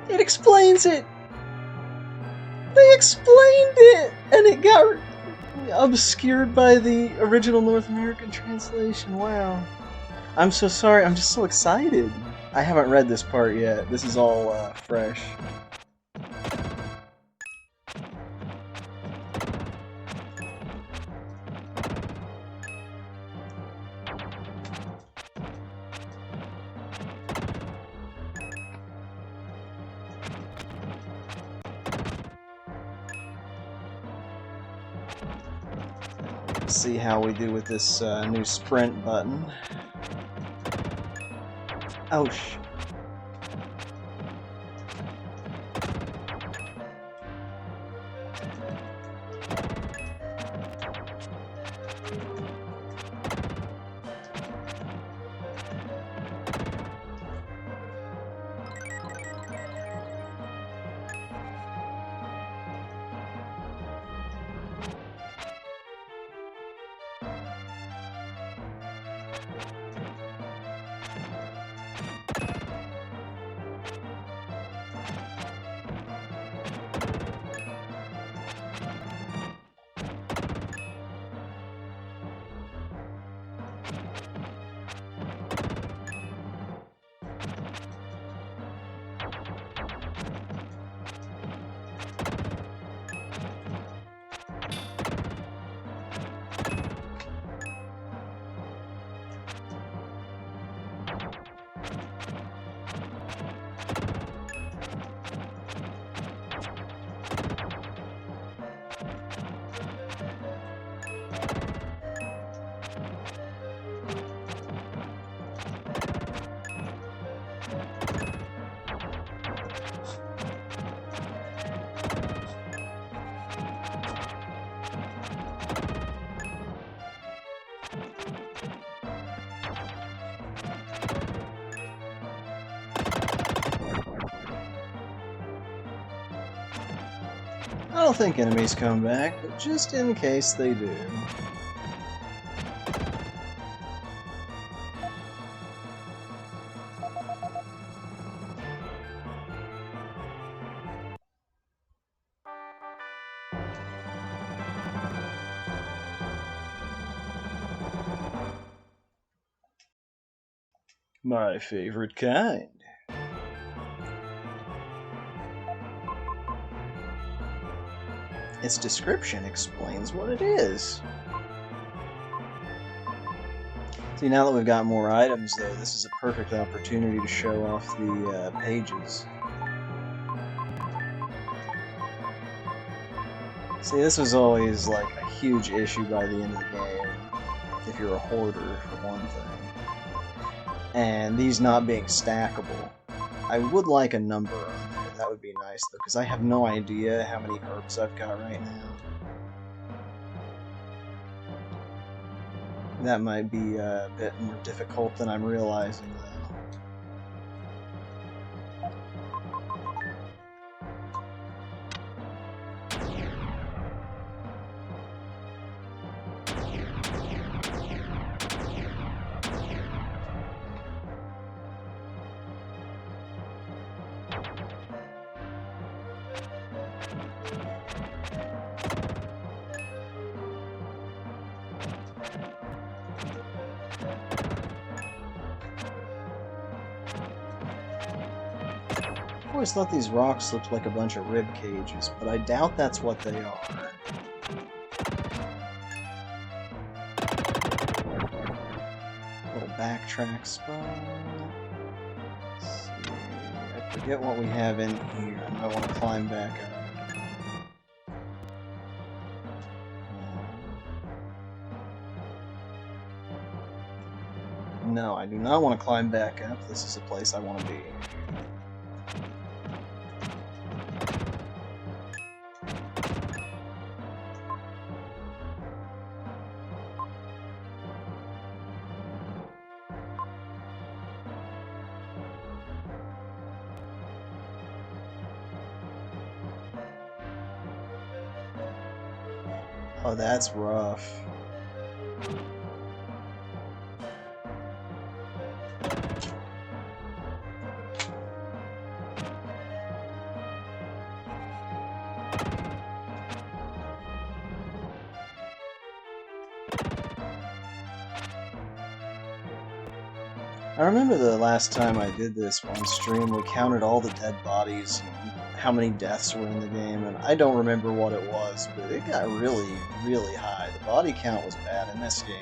it explains it! They explained it! And it got obscured by the original North American translation. Wow. I'm so sorry. I'm just so excited. I haven't read this part yet. This is all fresh. See how we do with this new sprint button. Oh, I don't think enemies come back, but just in case they do. My favorite kind. Its description explains what it is. See, now that we've got more items, though, this is a perfect opportunity to show off the pages. See, this was always like a huge issue by the end of the game, if you're a hoarder, for one thing. And these not being stackable. I would like a number on there, that would be nice, though, because I have no idea how many herbs I've got right now. That might be a bit more difficult than I'm realizing, though. I always thought these rocks looked like a bunch of rib cages, but I doubt that's what they are. Little backtrack spot. Let's see. I forget what we have in here. I might want to climb back up. No, I do not want to climb back up. This is a place I want to be. Oh, that's rough. I remember the last time I did this on stream, we counted all the dead bodies and how many deaths were in the game, and I don't remember what it was, but it got really, really high. The body count was bad in this game.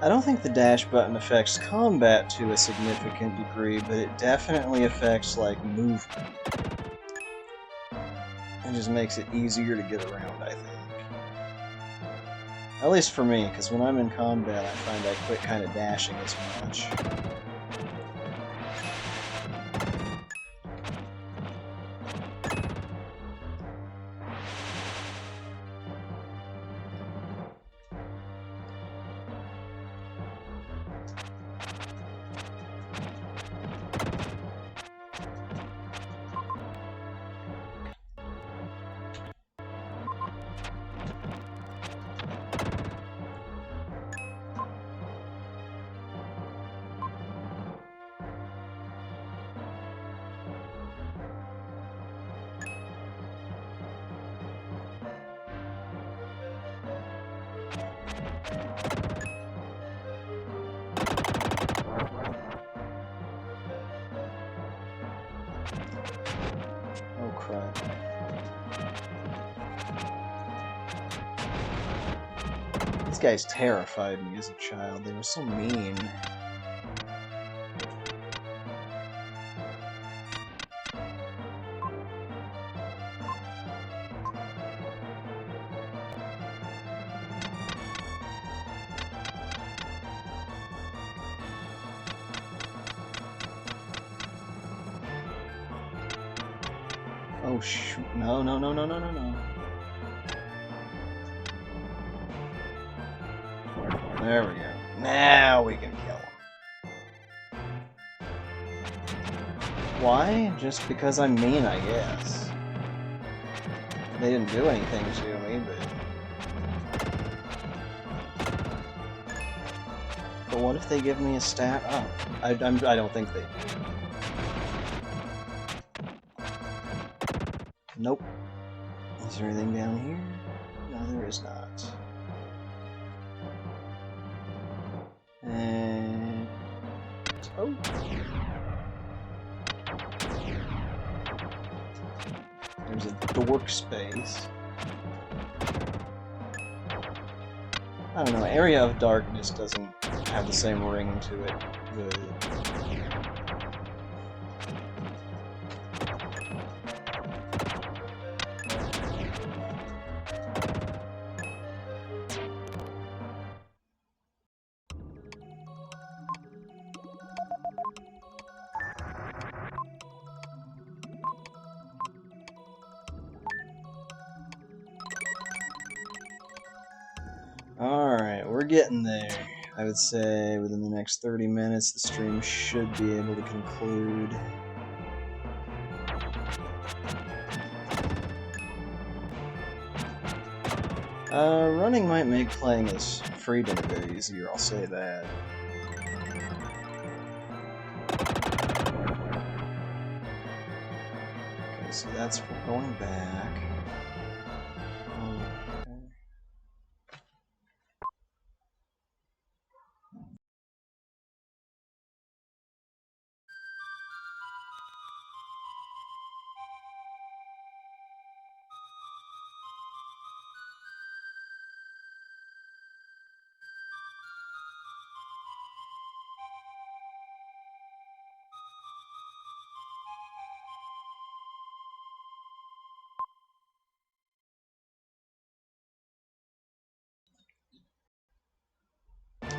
I don't think the dash button affects combat to a significant degree, but it definitely affects, like, movement. It just makes it easier to get around, I think. At least for me, because when I'm in combat, I find I quit kind of dashing as much. Oh crap. These guys terrified me as a child. They were so mean. Oh shoot, no, no, no, no, no, no, no. There we go. Now we can kill him. Why? Just because I'm mean, I guess. They didn't do anything to me, but what if they give me a stat up? I don't think they do. Nope. Is there anything down here? No, there is not. And... oh! There's a dork space. I don't know, Area of Darkness doesn't have the same ring to it. Alright, we're getting there. I would say within the next 30 minutes the stream should be able to conclude. Running might make playing as Freedom a bit easier, I'll say that. Okay, so that's for going back.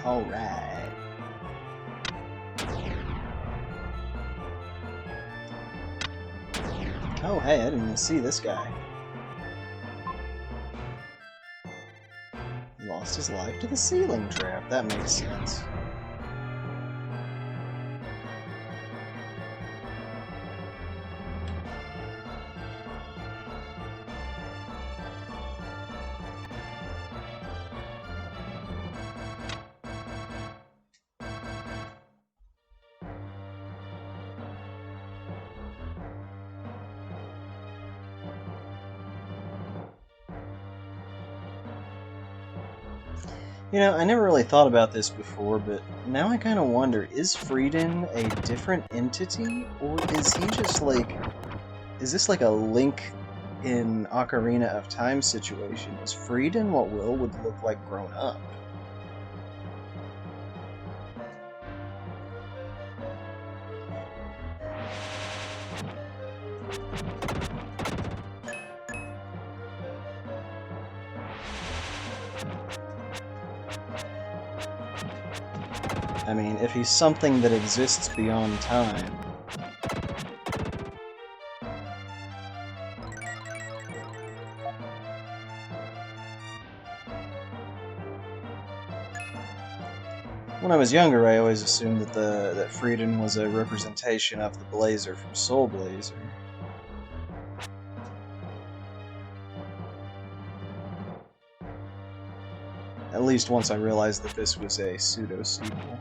Alright. Oh, hey, I didn't even see this guy. He lost his life to the ceiling trap. That makes sense. You know, I never really thought about this before, but now I kind of wonder, is Frieden a different entity, or is he just like... is this like a Link in Ocarina of Time situation? Is Frieden what Will would look like grown up? I mean, if he's something that exists beyond time. When I was younger, I always assumed that that Frieden was a representation of the Blazer from Soul Blazer. At least once I realized that this was a pseudo-sequel.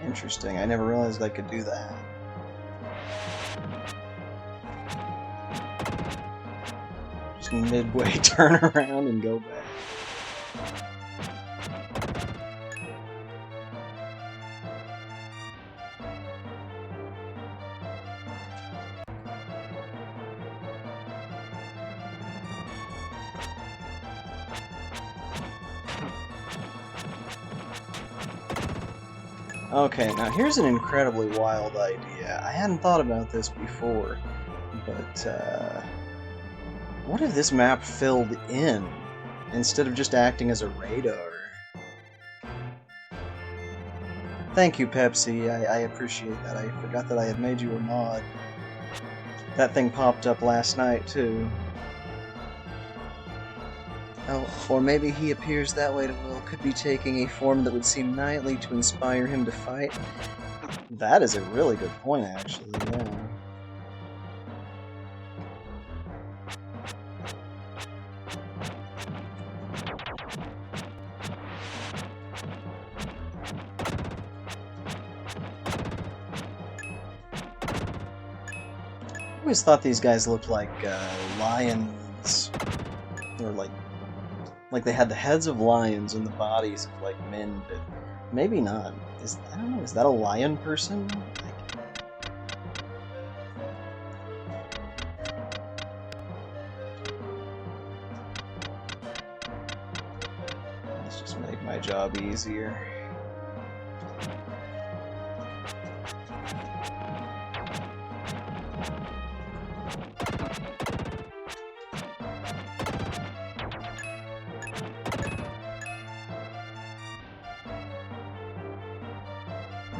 Interesting, I never realized I could do that. Just midway turn around and go back. Okay, now here's an incredibly wild idea. I hadn't thought about this before, but what if this map filled in instead of just acting as a radar? Thank you, Pepsi. I appreciate that. I forgot that I had made you a mod. That thing popped up last night, too. Oh, or maybe he appears that way to Will, could be taking a form that would seem knightly to inspire him to fight. That is a really good point, actually, yeah. I always thought these guys looked like lions, or like they had the heads of lions and the bodies of like men, but maybe not. I don't know, is that a lion person? Let's just make my job easier.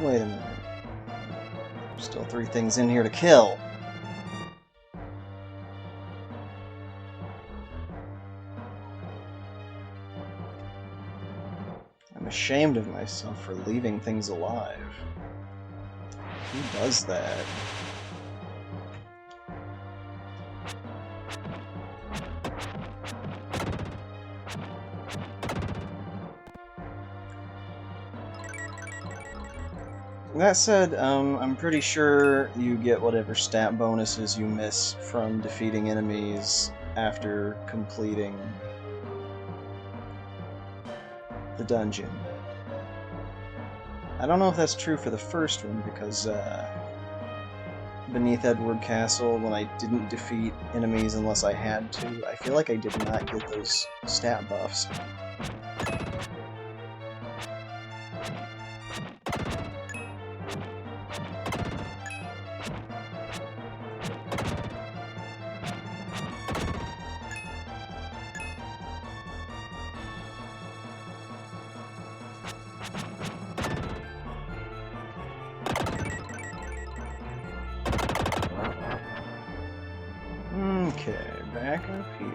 Wait a minute. There's still 3 things in here to kill. I'm ashamed of myself for leaving things alive. Who does that? That said, I'm pretty sure you get whatever stat bonuses you miss from defeating enemies after completing the dungeon. I don't know if that's true for the first one, because beneath Edward Castle, when I didn't defeat enemies unless I had to, I feel like I did not get those stat buffs. Okay, back up here.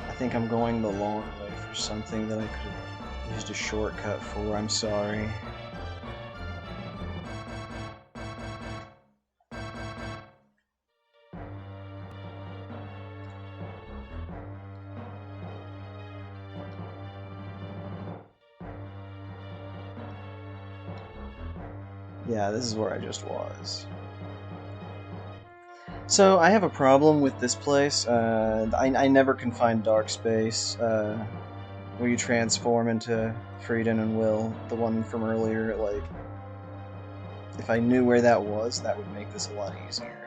I think I'm going the long way for something that I could have used a shortcut for. I'm sorry. Yeah, this is where I just was. So, I have a problem with this place. I never can find Dark Space, where you transform into Frieden and Will, the one from earlier. Like, if I knew where that was, that would make this a lot easier.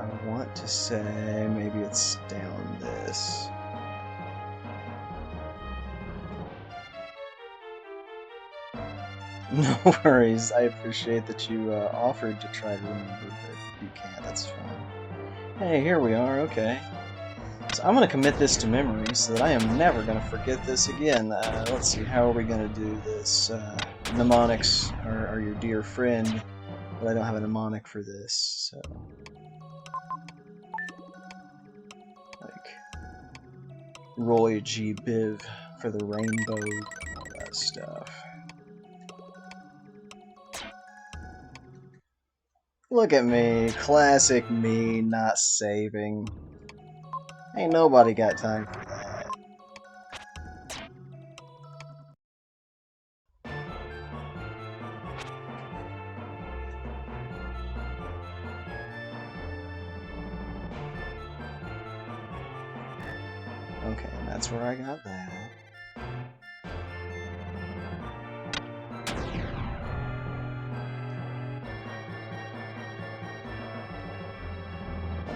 I want to say maybe it's down this. No worries, I appreciate that you offered to try to remember, but you can't, that's fine. Hey, here we are, okay. So I'm going to commit this to memory so that I am never going to forget this again. Let's see, how are we going to do this? Mnemonics are your dear friend, but I don't have a mnemonic for this, so... like... Roy G. Biv for the rainbow, all that stuff. Look at me, classic me, not saving. Ain't nobody got time for that. Okay, and that's where I got that.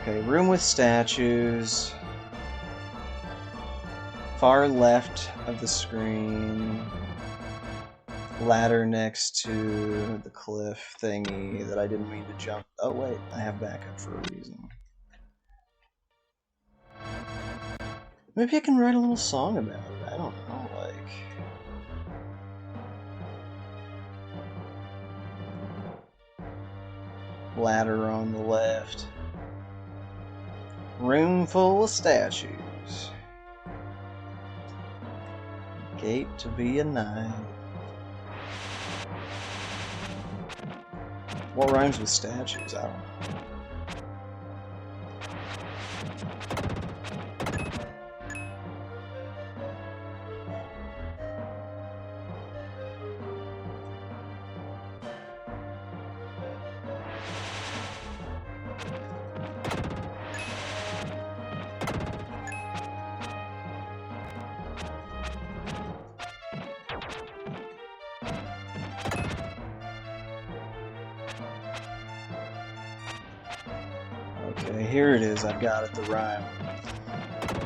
Okay, room with statues. Far left of the screen. Ladder next to the cliff thingy that I didn't mean to jump. Oh wait, I have backup for a reason. Maybe I can write a little song about it. I don't know, like... Ladder on the left. Room full of statues. Gate to be a knight. What rhymes with statues? I don't know. Okay, here it is. I've got it, the rhyme.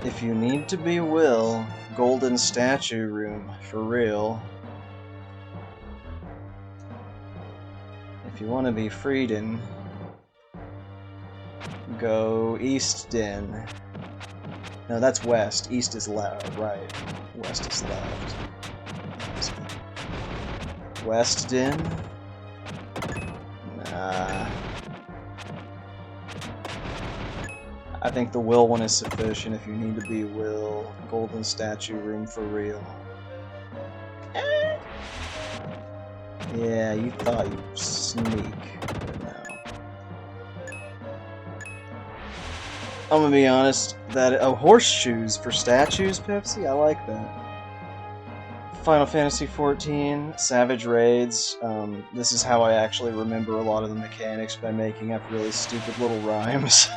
If you need to be Will, golden statue room, for real. If you want to be Frieden, go East Den. No, that's west. East is left, right. West is left. West Den? Nah. I think the Will one is sufficient. If you need to be Will, golden statue room for real. Yeah, you thought you'd sneak, but no. I'm gonna be honest, that horseshoes for statues, Pepsi? I like that. Final Fantasy XIV, Savage Raids. This is how I actually remember a lot of the mechanics, by making up really stupid little rhymes.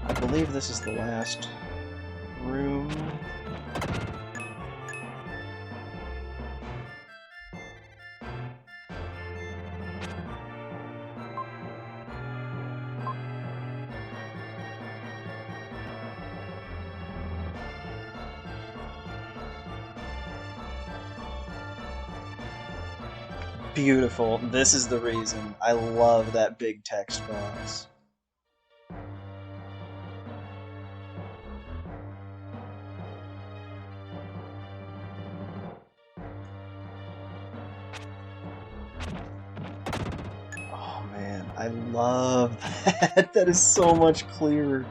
I believe this is the last room. Beautiful. This is the reason. I love that big text box. Oh man, I love that. That is so much clearer.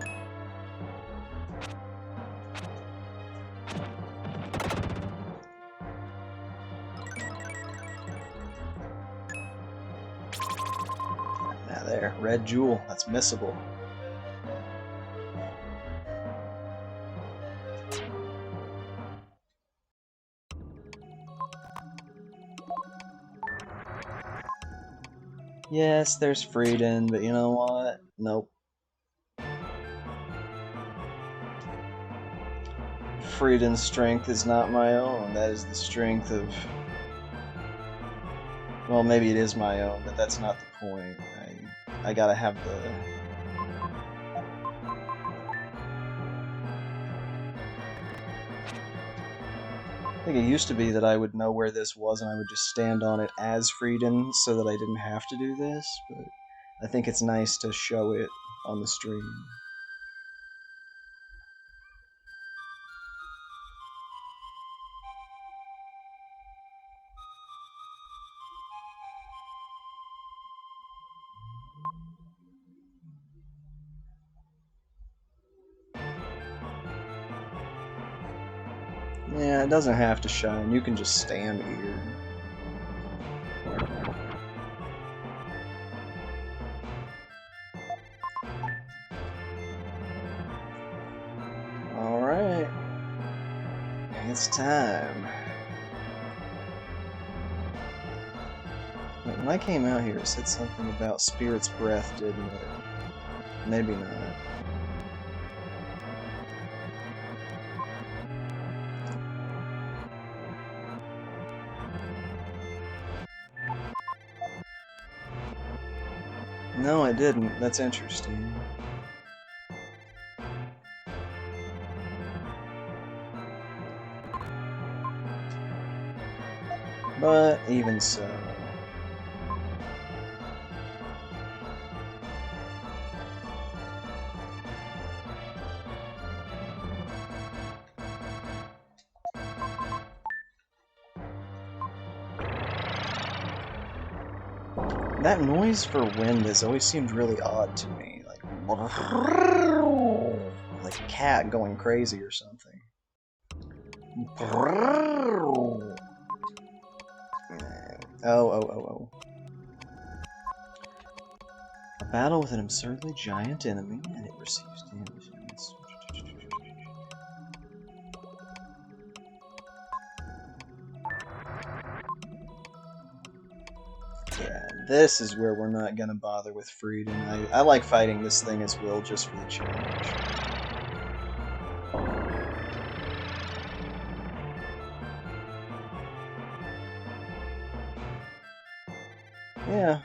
Now there, red jewel. That's missable. Yes, there's Frieden, but you know what? Nope. Frieden's strength is not my own. That is the strength of... Well, maybe it is my own, but that's not the point. I gotta have the I think it used to be that I would know where this was and I would just stand on it as Frieden so that I didn't have to do this, but I think it's nice to show it on the stream. Yeah, it doesn't have to shine. You can just stand here. Alright. It's time. When I came out here, it said something about Spirit's Breath, didn't it? Maybe not. No, I didn't. That's interesting. But even so. That noise for wind has always seemed really odd to me. Like a cat going crazy or something. Oh. A battle with an absurdly giant enemy, and it receives damage. Yeah, this is where we're not gonna bother with Frieden. I like fighting this thing as Will just for the challenge. Yeah.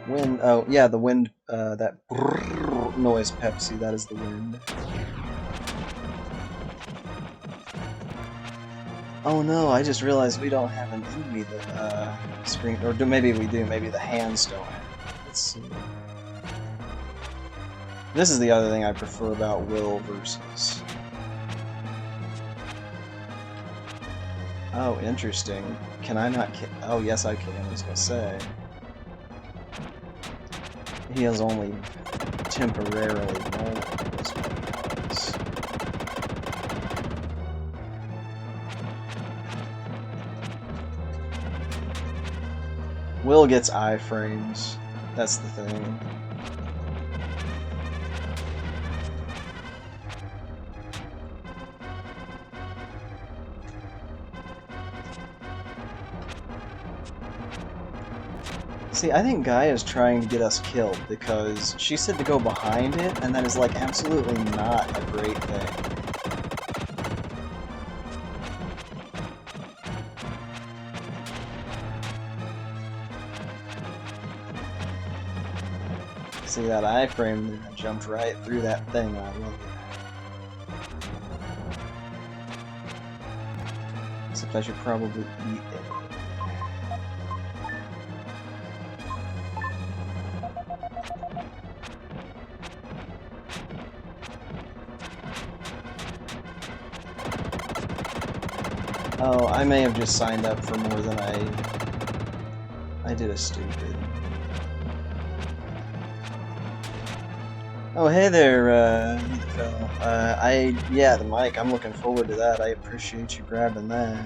Wind. Oh, yeah, the wind. That noise, Pepsi. That is the wind. Oh no! I just realized we don't have an enemy that screen. Or maybe we do. Maybe the hands don't have it. Let's see. This is the other thing I prefer about Will versus. Oh, interesting. Can I not? Oh, yes, I can. I was gonna say. He is only temporarily vulnerable as well. Will gets iframes. That's the thing. See, I think Gaia is trying to get us killed because she said to go behind it, and that is like absolutely not a great thing. See that iframe there? Jumped right through that thing. I love it. Except I should probably eat it. Oh, I may have just signed up for more than I did a stupid. Oh, hey there, fellow. Yeah, the mic, I'm looking forward to that. I appreciate you grabbing that.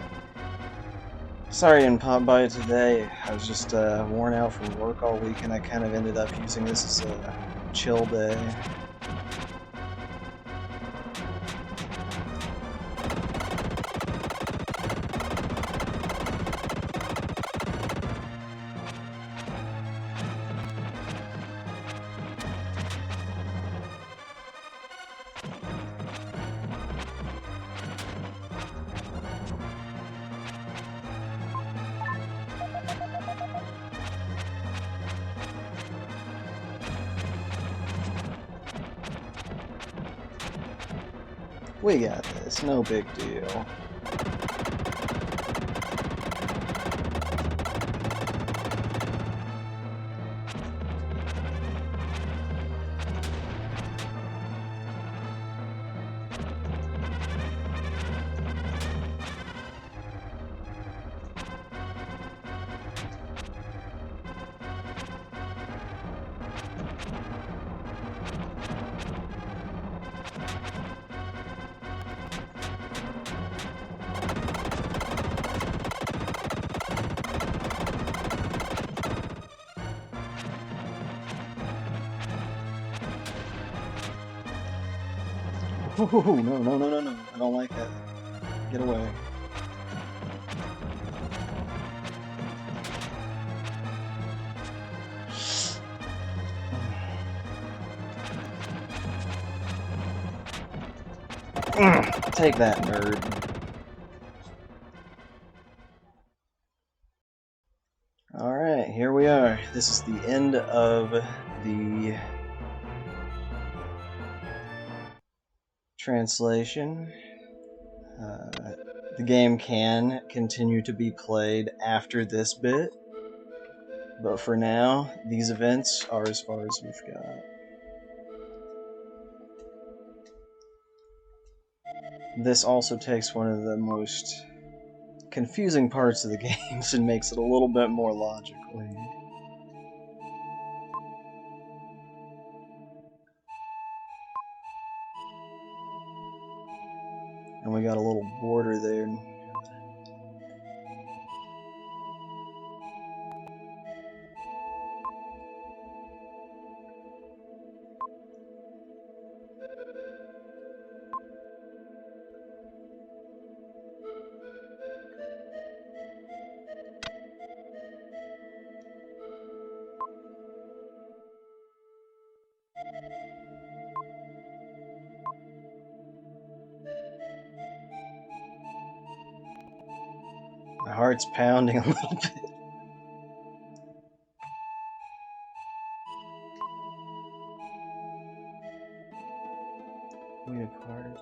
Sorry I didn't pop by today. I was just worn out from work all week, and I kind of ended up using this as a chill day. We got this, no big deal. Ooh, no, no, no, no, no. I don't like that. Get away. Take that, nerd. Alright, here we are. This is the end of the translation. The game can continue to be played after this bit, but for now, these events are as far as we've got. This also takes one of the most confusing parts of the games and makes it a little bit more logical here. And we got a little border there. My heart's pounding a little bit. We acquired.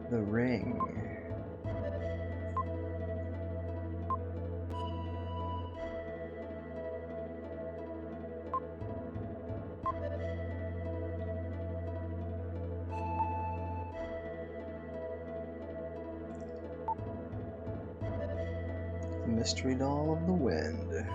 The ring. The mystery doll of the wind.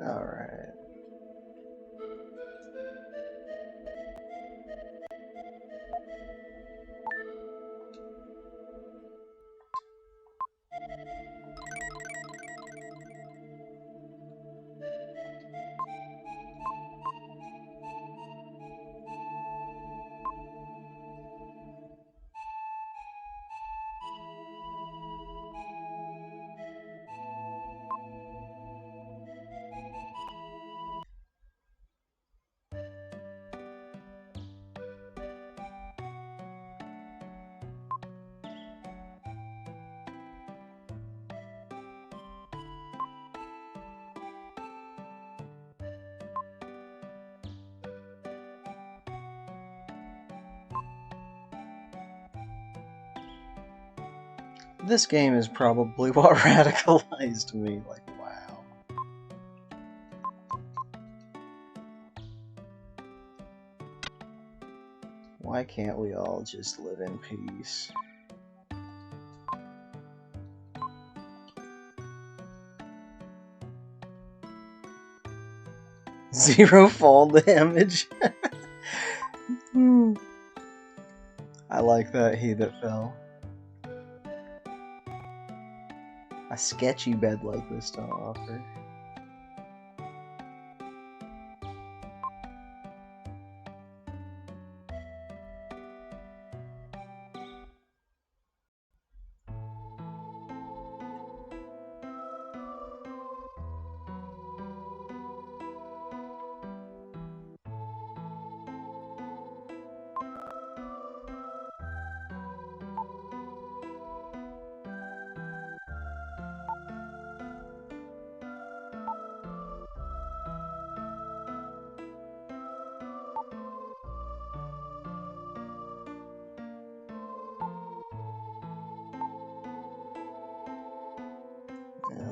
Alright. This game is probably what radicalized me. Like, wow. Why can't we all just live in peace? Zero fall damage. I like that, he that fell. A sketchy bed like this to offer.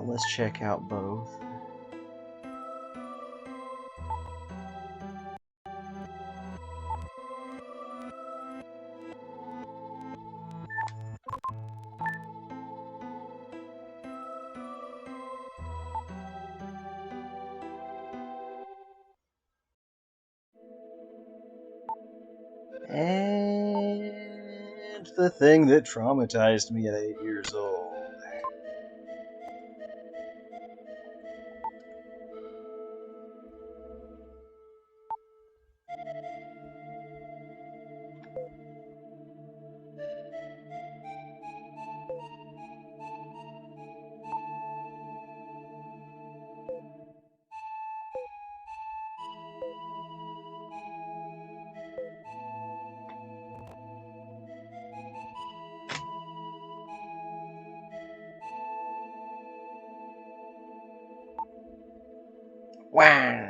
Let's check out both. And the thing that traumatized me at 8 years old. Wow.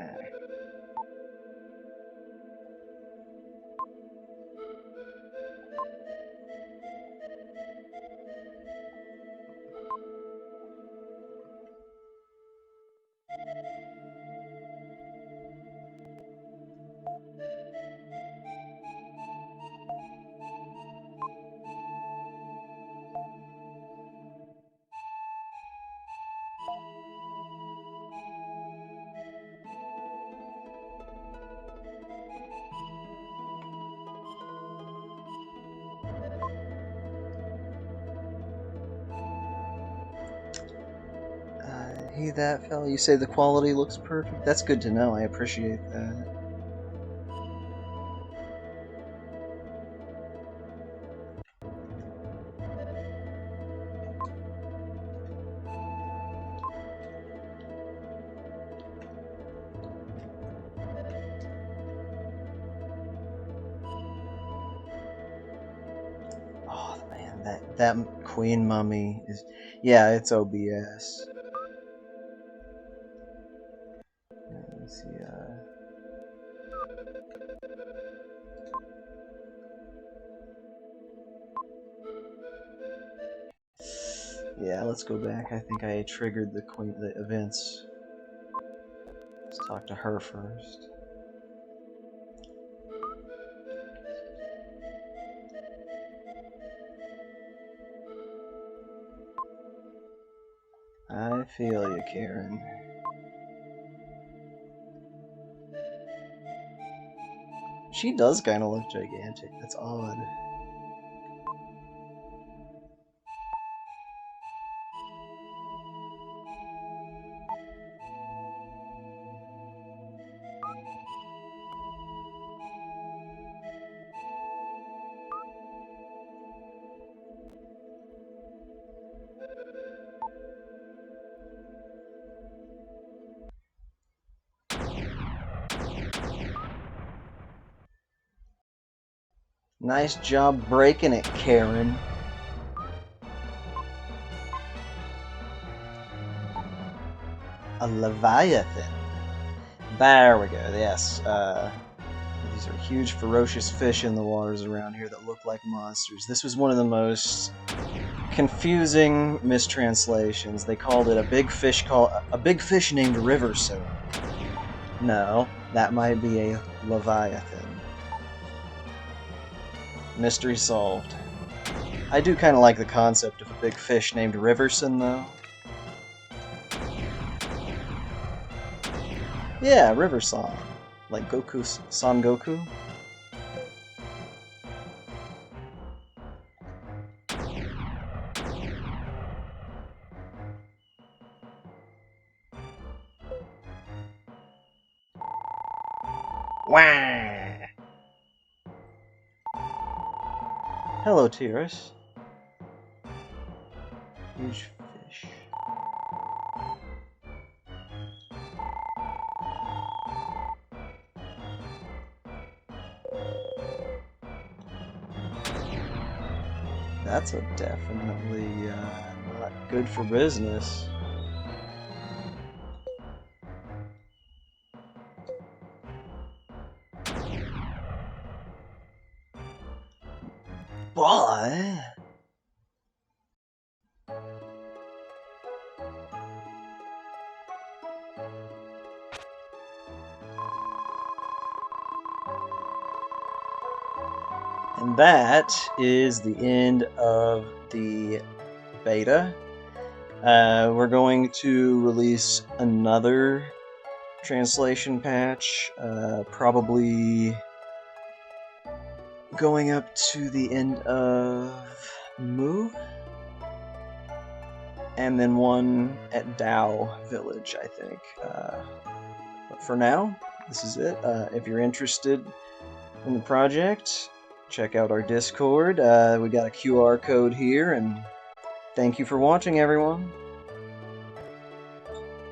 Hey, that fella, you say the quality looks perfect? That's good to know. I appreciate that. Oh man, that queen mummy is, yeah, it's OBS. Let me see. Yeah, let's go back. I think I triggered the events. Let's talk to her first. I feel you, Karen. She does kind of look gigantic. That's odd. Nice job breaking it, Karen. A Leviathan. There we go, yes. These are huge, ferocious fish in the waters around here that look like monsters. This was one of the most confusing mistranslations. They called it a big fish named River Soap. No, that might be a Leviathan. Mystery solved. I do kind of like the concept of a big fish named Riverson, though. Yeah, Riverson. Like Goku, Son Goku. Wah! Hello, Tyrus. Huge fish. That's a definitely not good for business. But and that is the end of the beta. We're going to release another translation patch, probably going up to the end of Mu, and then one at Dao Village, I think. But for now, this is it. If you're interested in the project, check out our Discord. We got a QR code here, and thank you for watching, everyone.